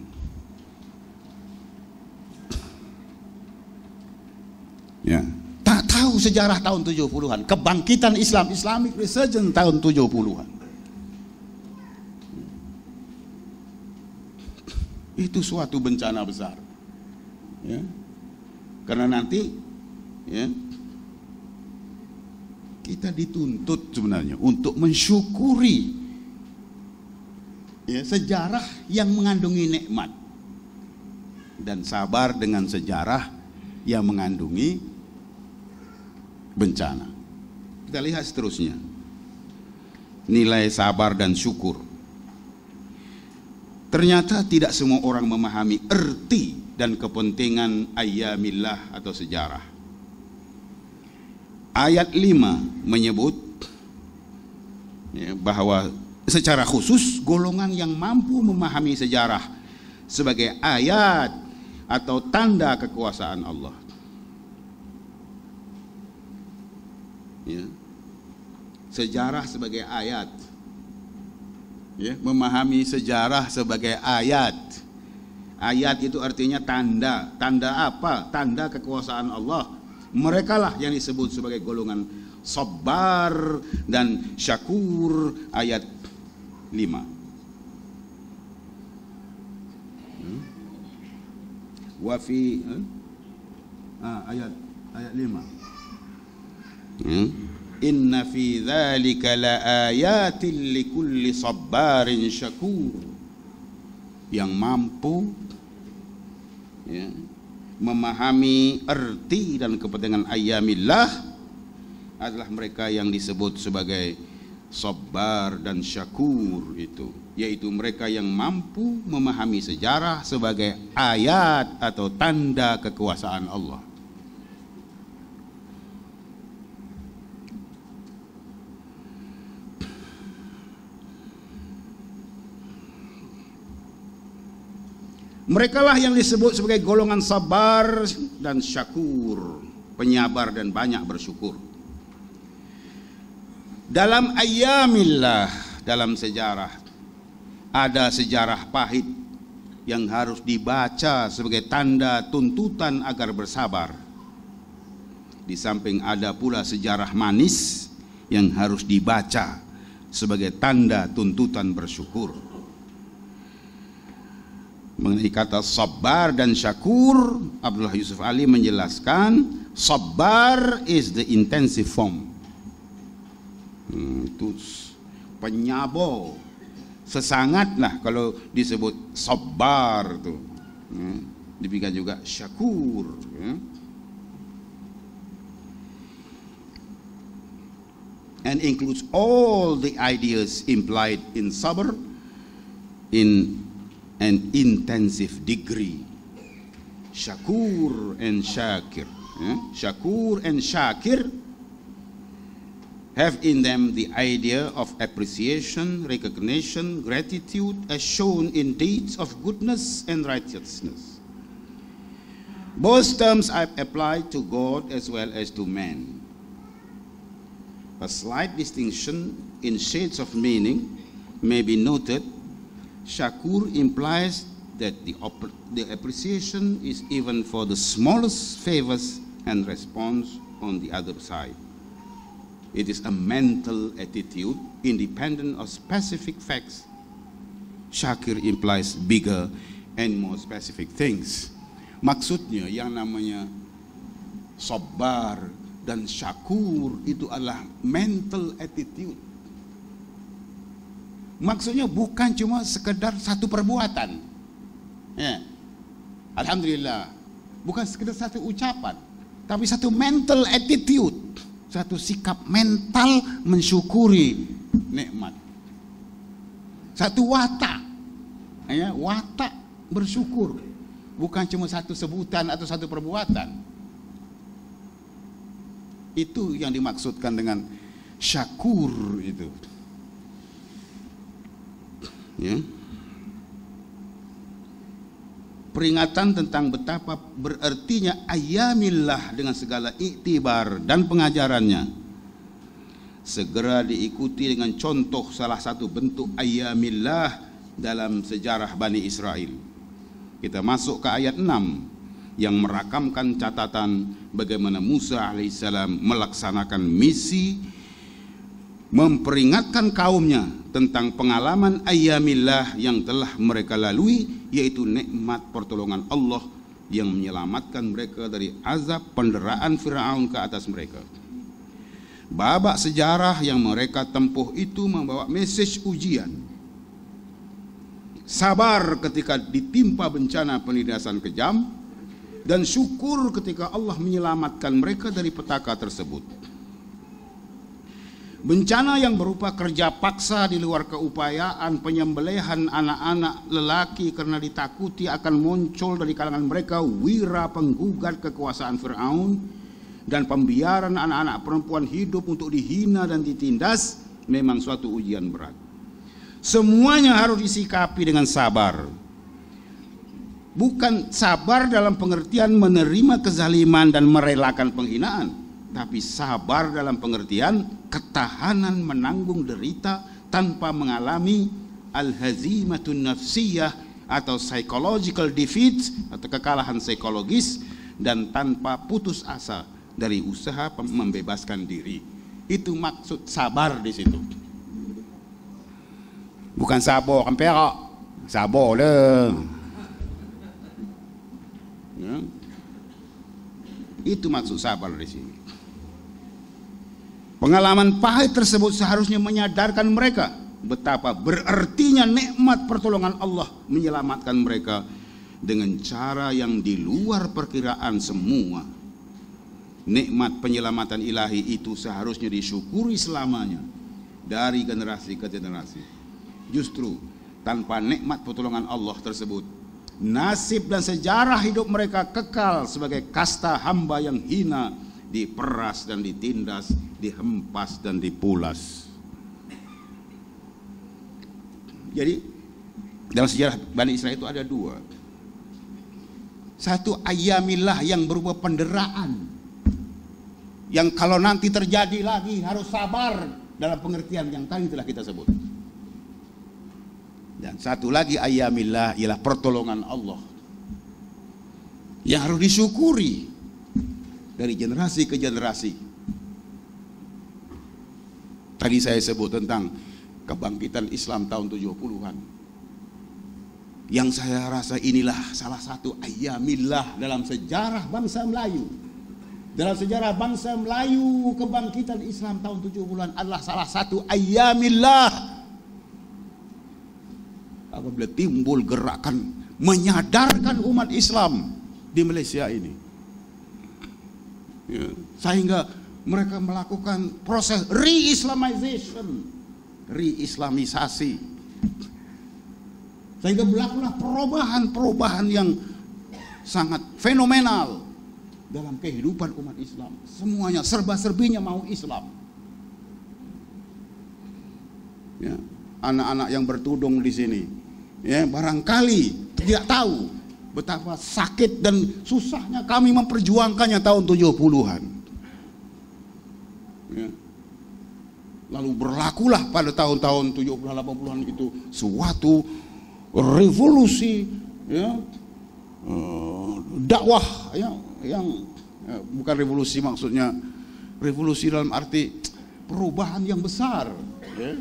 Ya, tak tahu sejarah tahun 70-an, kebangkitan Islam, Islamic Resurgence tahun 70-an. Itu suatu bencana besar. Ya. Karena nanti, ya, kita dituntut sebenarnya untuk mensyukuri, ya, sejarah yang mengandungi nikmat dan sabar dengan sejarah yang mengandungi bencana. Kita lihat seterusnya. Nilai sabar dan syukur. Ternyata tidak semua orang memahami erti dan kepentingan ayyamillah atau sejarah. Ayat 5 menyebut, ya, bahwa secara khusus golongan yang mampu memahami sejarah sebagai ayat atau tanda kekuasaan Allah. Ya. sejarah sebagai ayat. Ya, memahami sejarah sebagai ayat. Ayat itu artinya tanda. Tanda apa? Tanda kekuasaan Allah. Mereka lah yang disebut sebagai golongan sabar dan syakur, ayat 5. Wa fi ayat 5. Inna fi dzalika laayatin likulli sabarin syakur. Yang mampu ya, memahami arti dan kepentingan ayyamillah adalah mereka yang disebut sebagai sabar dan syakur itu, yaitu mereka yang mampu memahami sejarah sebagai ayat atau tanda kekuasaan Allah. Merekalah yang disebut sebagai golongan sabar dan syakur, penyabar dan banyak bersyukur. Dalam ayyamillah, dalam sejarah, ada sejarah pahit yang harus dibaca sebagai tanda tuntutan agar bersabar. Di samping ada pula sejarah manis yang harus dibaca sebagai tanda tuntutan bersyukur. Mengenai kata sabar dan syakur, Abdullah Yusuf Ali menjelaskan, sabar is the intensive form. Itu penyabar, sesangatlah kalau disebut sabar tuh. Demikian juga syakur. And includes all the ideas implied in sabr in an intensive degree. Syakur and Syakir. Syakur and Syakir have in them the idea of appreciation, recognition, gratitude as shown in deeds of goodness and righteousness. Both terms are applied to God as well as to man. A slight distinction in shades of meaning may be noted. Syakur implies that the appreciation is even for the smallest favors and response on the other side. It is a mental attitude independent of specific facts. Syakir implies bigger and more specific things. Maksudnya yang namanya sabar dan syakur itu adalah mental attitude. Maksudnya bukan cuma sekedar satu perbuatan. Ya. Alhamdulillah. Bukan sekedar satu ucapan, tapi satu mental attitude, satu sikap mental mensyukuri nikmat. Satu watak. Ya, watak bersyukur. Bukan cuma satu sebutan atau satu perbuatan. Itu yang dimaksudkan dengan syakur itu. Ya. Peringatan tentang betapa berartinya ayyamillah dengan segala iktibar dan pengajarannya segera diikuti dengan contoh salah satu bentuk ayyamillah dalam sejarah Bani Israel. Kita masuk ke ayat 6 yang merakamkan catatan bagaimana Musa alaihissalam melaksanakan misi memperingatkan kaumnya tentang pengalaman ayyamillah yang telah mereka lalui, yaitu nikmat pertolongan Allah yang menyelamatkan mereka dari azab penderaan Firaun ke atas mereka. Babak sejarah yang mereka tempuh itu membawa mesej ujian. Sabar ketika ditimpa bencana penindasan kejam, dan syukur ketika Allah menyelamatkan mereka dari petaka tersebut. Bencana yang berupa kerja paksa di luar keupayaan, penyembelihan anak-anak lelaki karena ditakuti akan muncul dari kalangan mereka wira penggugat kekuasaan Firaun, dan pembiaran anak-anak perempuan hidup untuk dihina dan ditindas memang suatu ujian berat. Semuanya harus disikapi dengan sabar. Bukan sabar dalam pengertian menerima kezaliman dan merelakan penghinaan, tapi sabar dalam pengertian ketahanan menanggung derita tanpa mengalami al-hazimatun nafsiyah atau psychological defeat atau kekalahan psikologis, dan tanpa putus asa dari usaha membebaskan diri. Itu maksud sabar di situ. Bukan sabar kan perak, sabar dah. Ya. Itu maksud sabar di sini. Pengalaman pahit tersebut seharusnya menyadarkan mereka betapa berartinya nikmat pertolongan Allah menyelamatkan mereka dengan cara yang di luar perkiraan semua. Nikmat penyelamatan ilahi itu seharusnya disyukuri selamanya dari generasi ke generasi. Justru tanpa nikmat pertolongan Allah tersebut, nasib dan sejarah hidup mereka kekal sebagai kasta hamba yang hina, diperas dan ditindas, dihempas dan dipulas. Jadi dalam sejarah Bani Israel itu ada dua. Satu ayyamillah yang berupa penderaan, yang kalau nanti terjadi lagi harus sabar dalam pengertian yang tadi telah kita sebut. Dan satu lagi ayyamillah ialah pertolongan Allah yang harus disyukuri dari generasi ke generasi. Tadi saya sebut tentang kebangkitan Islam tahun 70-an. Yang saya rasa inilah salah satu ayyamillah dalam sejarah bangsa Melayu. Dalam sejarah bangsa Melayu, kebangkitan Islam tahun 70-an adalah salah satu ayyamillah. Apabila timbul gerakan menyadarkan umat Islam di Malaysia ini, ya, sehingga mereka melakukan proses re-Islamization, re-Islamisasi, sehingga berlakulah perubahan-perubahan yang sangat fenomenal dalam kehidupan umat Islam. Semuanya serba-serbinya mau Islam. Ya, anak-anak yang bertudung di sini, ya, barangkali tidak tahu betapa sakit dan susahnya kami memperjuangkannya tahun 70-an. Ya. Lalu berlakulah pada tahun-tahun 70-an 80-an itu suatu revolusi, ya, dakwah, ya, yang bukan revolusi, maksudnya revolusi dalam arti perubahan yang besar, ya.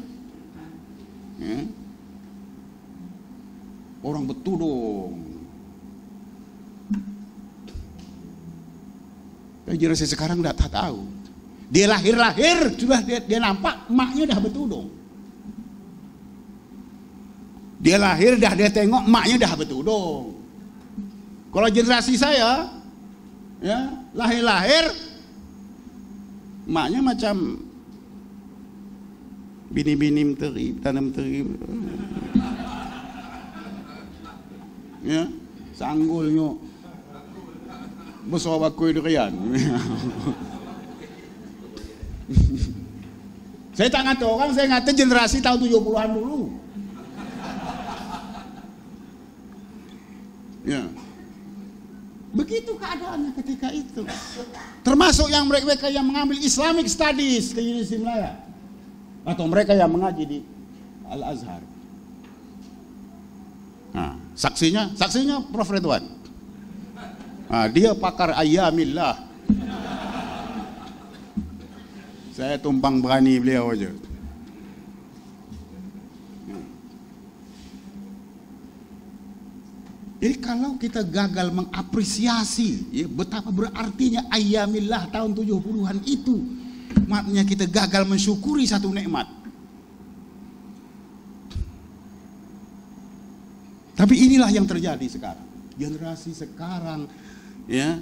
Ya. Orang bertudung. Generasi sekarang tidak tahu. Dia lahir-lahir sudah dia nampak emaknya dah bertudung. Dia lahir dah dia tengok emaknya dah bertudung. Kalau generasi saya, ya, lahir-lahir emaknya macam bini-bini menteri, tanam menteri. Ya, sanggulnya besar bakui durian. Saya tak ngata orang, saya ngata generasi tahun 70-an dulu. Ya. Begitu keadaannya ketika itu. Termasuk yang mereka yang mengambil Islamic Studies ke Universitas Malaya, atau mereka yang mengaji di Al-Azhar. Nah, saksinya Prof. Ridwan. Nah, dia pakar ayyamillah. Saya tumpang berani beliau aja. Jadi kalau kita gagal mengapresiasi, ya, betapa berartinya ayyamillah tahun 70-an itu, maknanya kita gagal mensyukuri satu nikmat. Tapi inilah yang terjadi sekarang. Generasi sekarang, ya,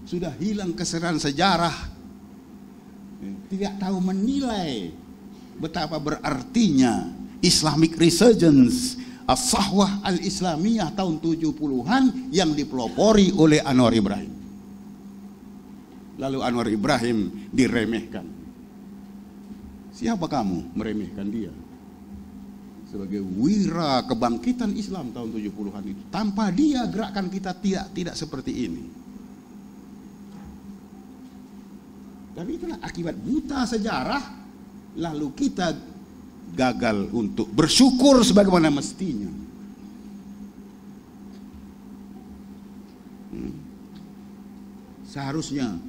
sudah hilang keseruan sejarah, tidak tahu menilai betapa berartinya Islamic Resurgence, as-sahwah al-islamiyah tahun 70-an yang dipelopori oleh Anwar Ibrahim. Lalu Anwar Ibrahim diremehkan. Siapa kamu meremehkan dia? Sebagai wira kebangkitan Islam tahun 70-an itu. Tanpa dia gerakan kita tidak seperti ini. Tapi itulah akibat buta sejarah, lalu kita gagal untuk bersyukur sebagaimana mestinya. Seharusnya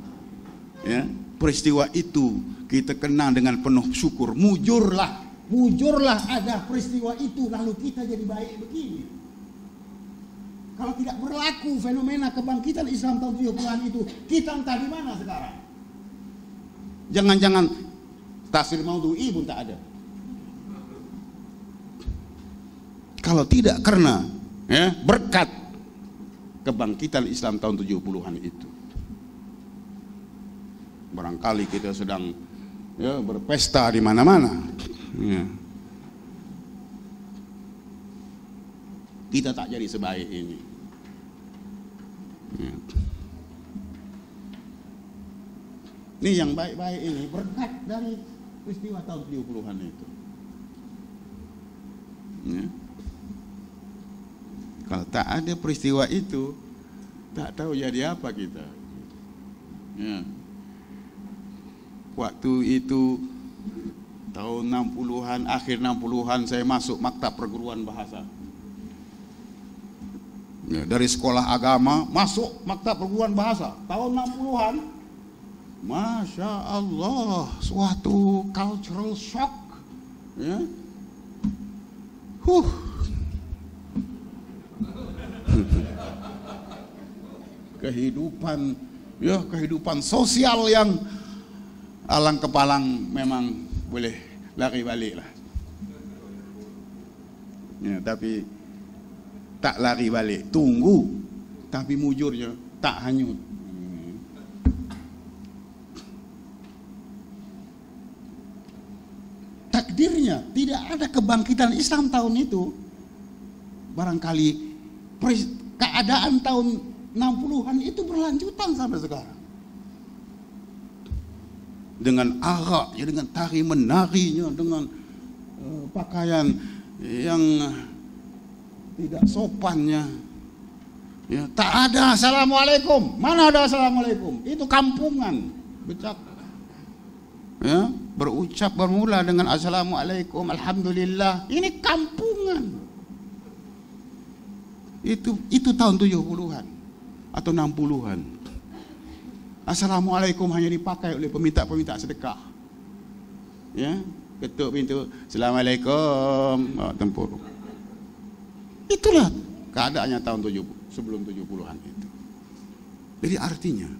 ya, peristiwa itu kita kenang dengan penuh syukur. Mujurlah ada peristiwa itu, lalu kita jadi baik begini. Kalau tidak berlaku fenomena kebangkitan Islam tahun 70-an itu, kita entah di mana sekarang. Jangan-jangan tafsir maudhu'i pun tak ada. Kalau tidak karena ya, berkat kebangkitan Islam tahun 70-an itu. Barangkali kita sedang ya, berpesta di mana-mana. Ya. Kita tak jadi sebaik ini. Ya. Ini yang baik-baik ini berkat dari peristiwa tahun 70-an itu. Ya. Kalau tak ada peristiwa itu, tak tahu jadi apa kita. Ya. Waktu itu tahun 60-an, akhir 60-an saya masuk maktab perguruan bahasa. Ya, dari sekolah agama masuk maktab perguruan bahasa tahun 60-an. Masya Allah, suatu cultural shock. Ya. Kehidupan sosial yang alang kepalang memang boleh lari balik lah. Ya, tapi tak lari balik, tunggu, tapi mujurnya tak hanyut. Takdirnya tidak ada kebangkitan Islam tahun itu. Barangkali keadaan tahun 60-an itu berlanjutan sampai sekarang. Dengan araknya, dengan tari menarinya, dengan pakaian yang tidak sopannya. Ya, tak ada assalamualaikum. Mana ada assalamualaikum? Itu kampungan. Becak. Ya, berucap bermula dengan assalamualaikum, alhamdulillah. Ini kampungan. Itu tahun 70-an atau 60-an. Assalamualaikum hanya dipakai oleh peminta-peminta sedekah. Ya, ketuk pintu, assalamualaikum, tempur. Itulah keadaannya tahun 70 sebelum 70-an itu. Jadi artinya,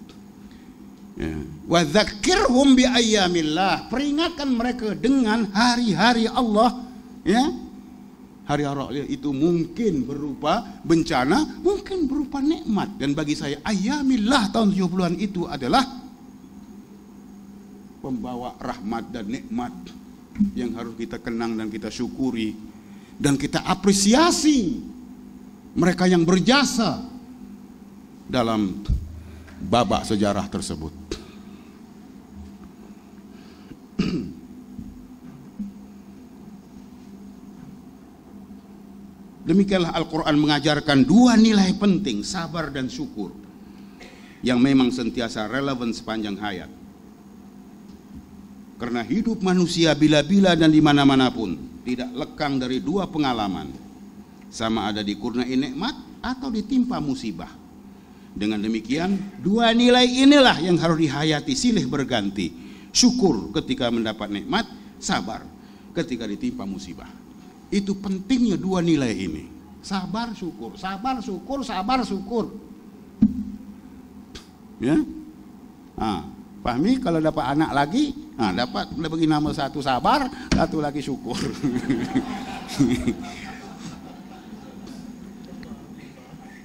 ya, wa dzakirhum bi ayyamillah, peringatkan mereka dengan hari-hari Allah, ya. Hari raya itu mungkin berupa bencana, mungkin berupa nikmat. Dan bagi saya ayyamillah tahun 70-an itu adalah pembawa rahmat dan nikmat yang harus kita kenang dan kita syukuri dan kita apresiasi mereka yang berjasa dalam babak sejarah tersebut. Demikianlah Al-Quran mengajarkan dua nilai penting, sabar dan syukur, yang memang sentiasa relevan sepanjang hayat. Karena hidup manusia bila-bila dan di mana-mana pun tidak lekang dari dua pengalaman, sama ada dikurniai nikmat atau ditimpa musibah. Dengan demikian, dua nilai inilah yang harus dihayati silih berganti. Syukur ketika mendapat nikmat, sabar ketika ditimpa musibah. Itu pentingnya dua nilai ini. Sabar, syukur, sabar, syukur, sabar, syukur. Ya. Fahmi kalau dapat anak lagi, dapat bagi nama satu sabar, satu lagi syukur.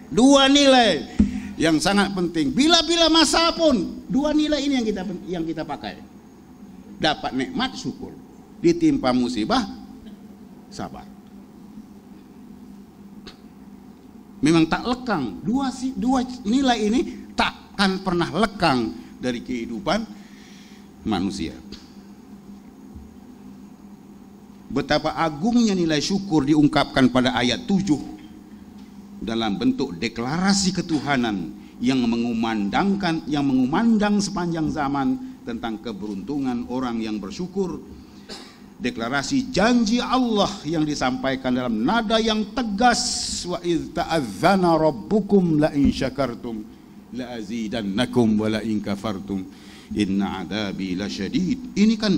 Dua nilai yang sangat penting. Bila-bila masa pun, dua nilai ini yang kita pakai. Dapat nikmat, syukur. Ditimpa musibah, sabar. Memang tak lekang. Dua nilai ini takkan pernah lekang dari kehidupan manusia. Betapa agungnya nilai syukur diungkapkan pada ayat 7 dalam bentuk deklarasi ketuhanan yang mengumandang sepanjang zaman tentang keberuntungan orang yang bersyukur. Deklarasi janji Allah yang disampaikan dalam nada yang tegas, wa idz ta'adzana rabbukum la in syakartum la azidannakum wa la in kafartum inna adabi lasyadid. Ini kan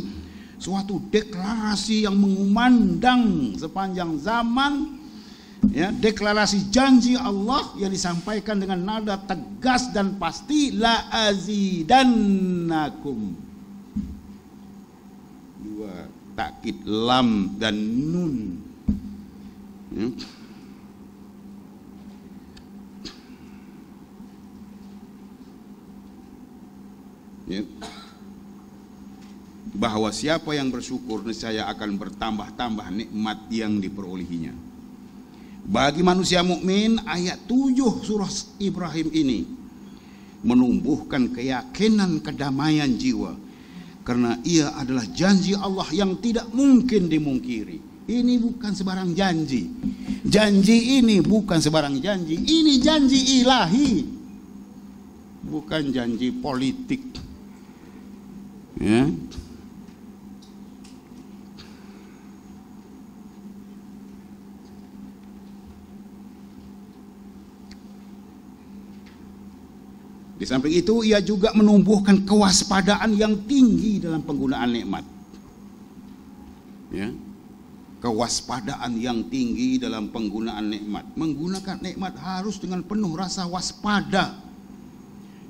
suatu deklarasi yang mengumandang sepanjang zaman, ya, deklarasi janji Allah yang disampaikan dengan nada tegas dan pasti, la azidannakum. Dua takkid lam dan nun, ya. Ya. Bahwa siapa yang bersyukur niscaya akan bertambah-tambah nikmat yang diperolehinya. Bagi manusia mukmin, ayat 7 surah Ibrahim ini menumbuhkan keyakinan kedamaian jiwa, karena ia adalah janji Allah yang tidak mungkin dimungkiri. Ini bukan sebarang janji. Janji ini bukan sebarang janji. Ini janji ilahi, bukan janji politik, ya. Di samping itu, ia juga menumbuhkan kewaspadaan yang tinggi dalam penggunaan nikmat. Ya. Kewaspadaan yang tinggi dalam penggunaan nikmat. Menggunakan nikmat harus dengan penuh rasa waspada.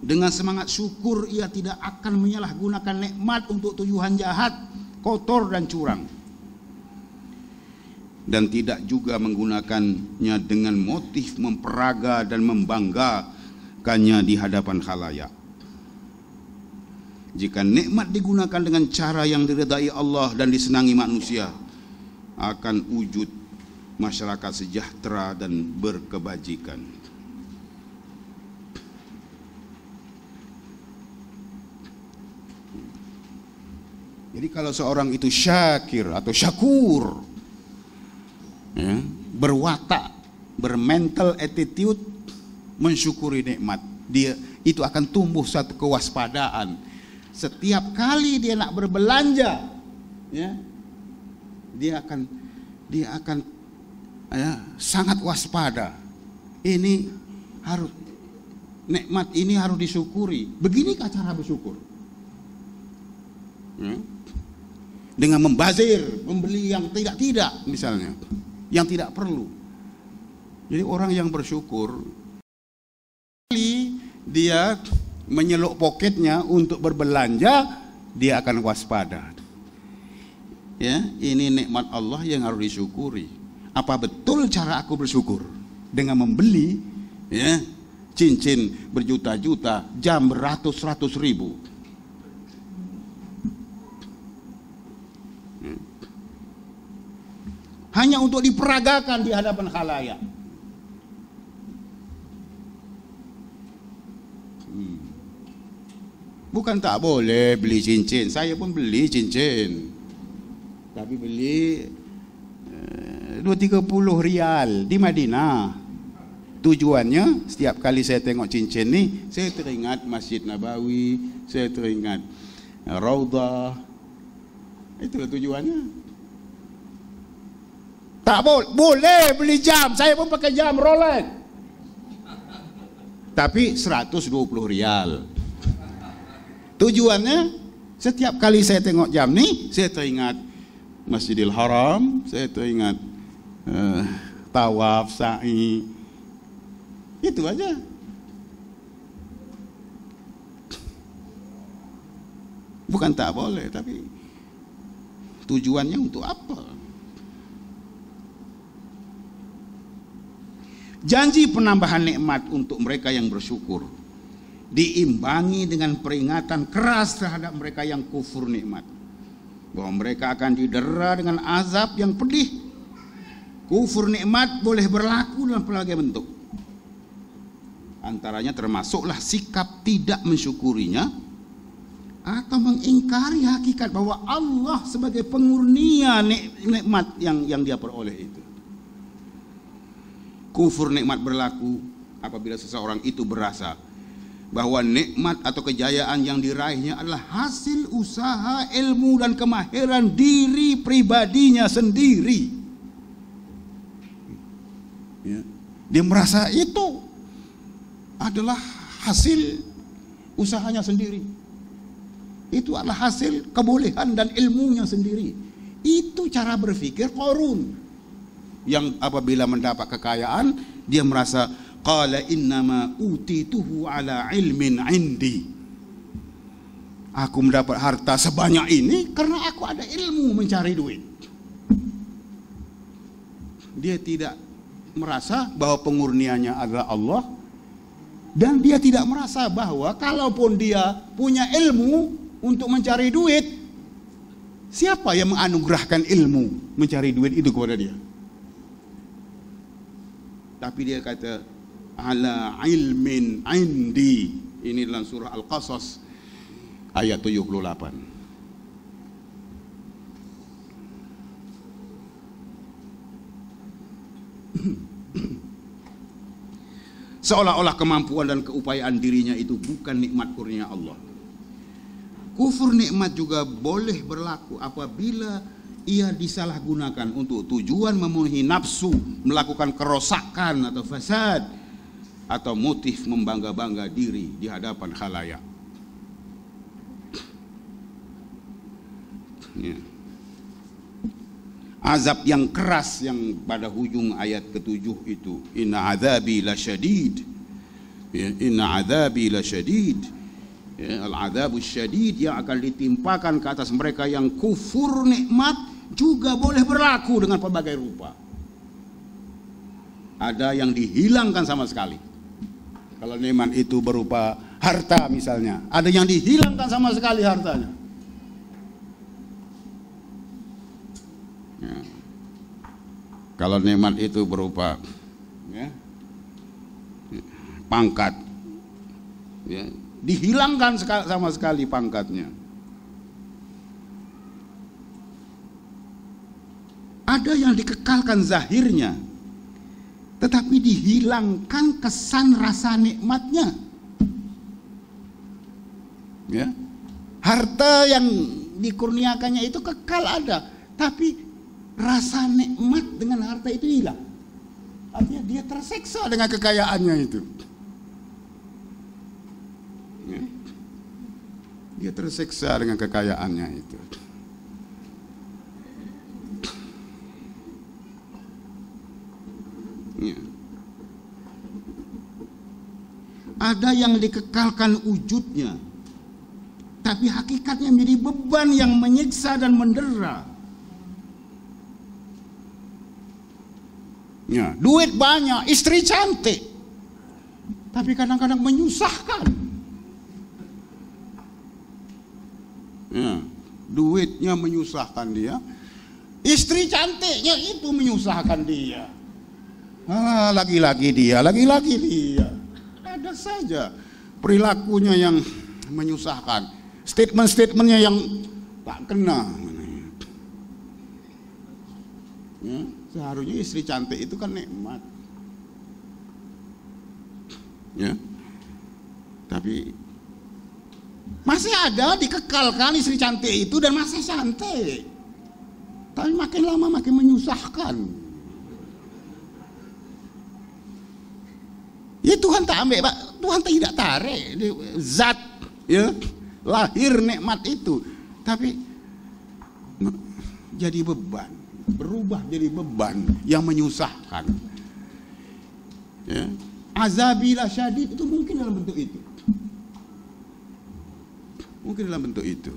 Dengan semangat syukur, ia tidak akan menyalahgunakan nikmat untuk tujuan jahat, kotor dan curang. Dan tidak juga menggunakannya dengan motif memperaga dan membanggakannya di hadapan khalayak. Jika nikmat digunakan dengan cara yang diridai Allah dan disenangi manusia, akan wujud masyarakat sejahtera dan berkebajikan. Jadi kalau seorang itu syakir atau syakur, ya, berwatak, bermental attitude, mensyukuri nikmat, dia itu akan tumbuh satu kewaspadaan. Setiap kali dia nak berbelanja, ya, dia akan ya, sangat waspada. Ini harus, nikmat ini harus disyukuri. Beginikah cara bersyukur? Ya. Dengan membazir, membeli yang tidak misalnya, yang tidak perlu. Jadi orang yang bersyukur, dia menyeluk poketnya untuk berbelanja, dia akan waspada. Ya, ini nikmat Allah yang harus disyukuri. Apa betul cara aku bersyukur? Dengan membeli, ya, cincin berjuta-juta, jam beratus-ratus ribu. Hanya untuk diperagakan di hadapan khalayak. Bukan tak boleh beli cincin. Saya pun beli cincin, tapi beli 2-30 rial di Madinah. Tujuannya, setiap kali saya tengok cincin ni, saya teringat Masjid Nabawi, saya teringat Raudhah. Itulah tujuannya. Tak boleh beli jam. Saya pun pakai jam Rolex, tapi 120 rial. Tujuannya, setiap kali saya tengok jam ni, saya teringat Masjidil Haram, saya teringat tawaf, sa'i. Itu aja. Bukan tak boleh, tapi tujuannya untuk apa? Janji penambahan nikmat untuk mereka yang bersyukur diimbangi dengan peringatan keras terhadap mereka yang kufur nikmat, bahwa mereka akan didera dengan azab yang pedih. Kufur nikmat boleh berlaku dalam berbagai bentuk. Antaranya termasuklah sikap tidak mensyukurinya atau mengingkari hakikat bahwa Allah sebagai pengurnia nikmat yang dia peroleh itu. Kufur nikmat berlaku apabila seseorang itu berasa bahwa nikmat atau kejayaan yang diraihnya adalah hasil usaha, ilmu dan kemahiran diri pribadinya sendiri. Ya. Dia merasa itu adalah hasil usahanya sendiri. Itu adalah hasil kebolehan dan ilmunya sendiri. Itu cara berpikir Qarun, yang apabila mendapat kekayaan dia merasa qala innama utituhu ala ilmin indi. Aku mendapat harta sebanyak ini karena aku ada ilmu mencari duit. Dia tidak merasa bahwa pengurniannya adalah Allah, dan dia tidak merasa bahwa kalaupun dia punya ilmu untuk mencari duit, siapa yang menganugerahkan ilmu mencari duit itu kepada dia? Tapi dia kata ala ilmin indi. Ini dalam surah Al-Qasas ayat 78. Seolah-olah kemampuan dan keupayaan dirinya itu bukan nikmat kurnia Allah. Kufur nikmat juga boleh berlaku apabila ia disalahgunakan untuk tujuan memenuhi nafsu, melakukan kerosakan atau fasad, atau motif membangga-bangga diri di hadapan khalayak. Ya. Azab yang keras yang pada hujung ayat ke-7 itu, inna azabi lasyadid. Ya, inna azabi lasyadid. Ya, al-azabus syadid yang akan ditimpakan ke atas mereka yang kufur nikmat juga boleh berlaku dengan berbagai rupa. Ada yang dihilangkan sama sekali. Kalau nikmat itu berupa harta misalnya, ada yang dihilangkan sama sekali hartanya. Ya. Kalau nikmat itu berupa ya, pangkat, ya, dihilangkan sama sekali pangkatnya. Ada yang dikekalkan zahirnya, tetapi dihilangkan kesan rasa nikmatnya. Ya. Harta yang dikurniakannya itu kekal ada, tapi rasa nikmat dengan harta itu hilang. Artinya dia tersiksa dengan kekayaannya itu. Ya. Dia tersiksa dengan kekayaannya itu. Ya. Ada yang dikekalkan wujudnya, tapi hakikatnya menjadi beban yang menyiksa dan mendera. Ya, duit banyak, istri cantik, tapi kadang-kadang menyusahkan. Ya, duitnya menyusahkan dia, istri cantiknya itu menyusahkan dia. Lagi-lagi dia. Ada saja perilakunya yang menyusahkan, statement-statementnya yang tak kena. Ya, seharusnya istri cantik itu kan nikmat. Ya, tapi masih ada dikekalkan istri cantik itu dan masih cantik, tapi makin lama makin menyusahkan. Ya Tuhan tak ambil, Tuhan tidak tarik zat ya lahir nikmat itu, tapi jadi beban, berubah jadi beban yang menyusahkan. Ya. Azabilah syadid itu mungkin dalam bentuk itu. Mungkin dalam bentuk itu.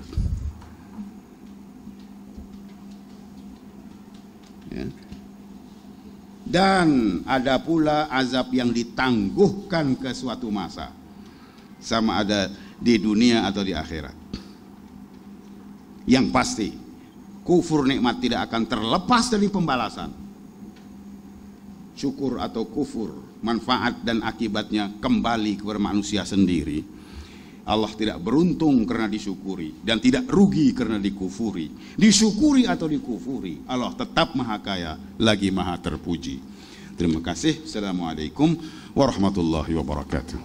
Ya. Dan ada pula azab yang ditangguhkan ke suatu masa, sama ada di dunia atau di akhirat. Yang pasti kufur nikmat tidak akan terlepas dari pembalasan. Syukur atau kufur, manfaat dan akibatnya kembali kepada manusia sendiri. Allah tidak beruntung karena disyukuri dan tidak rugi karena dikufuri. Disyukuri atau dikufuri, Allah tetap maha kaya lagi maha terpuji. Terima kasih. Assalamualaikum warahmatullahi wabarakatuh.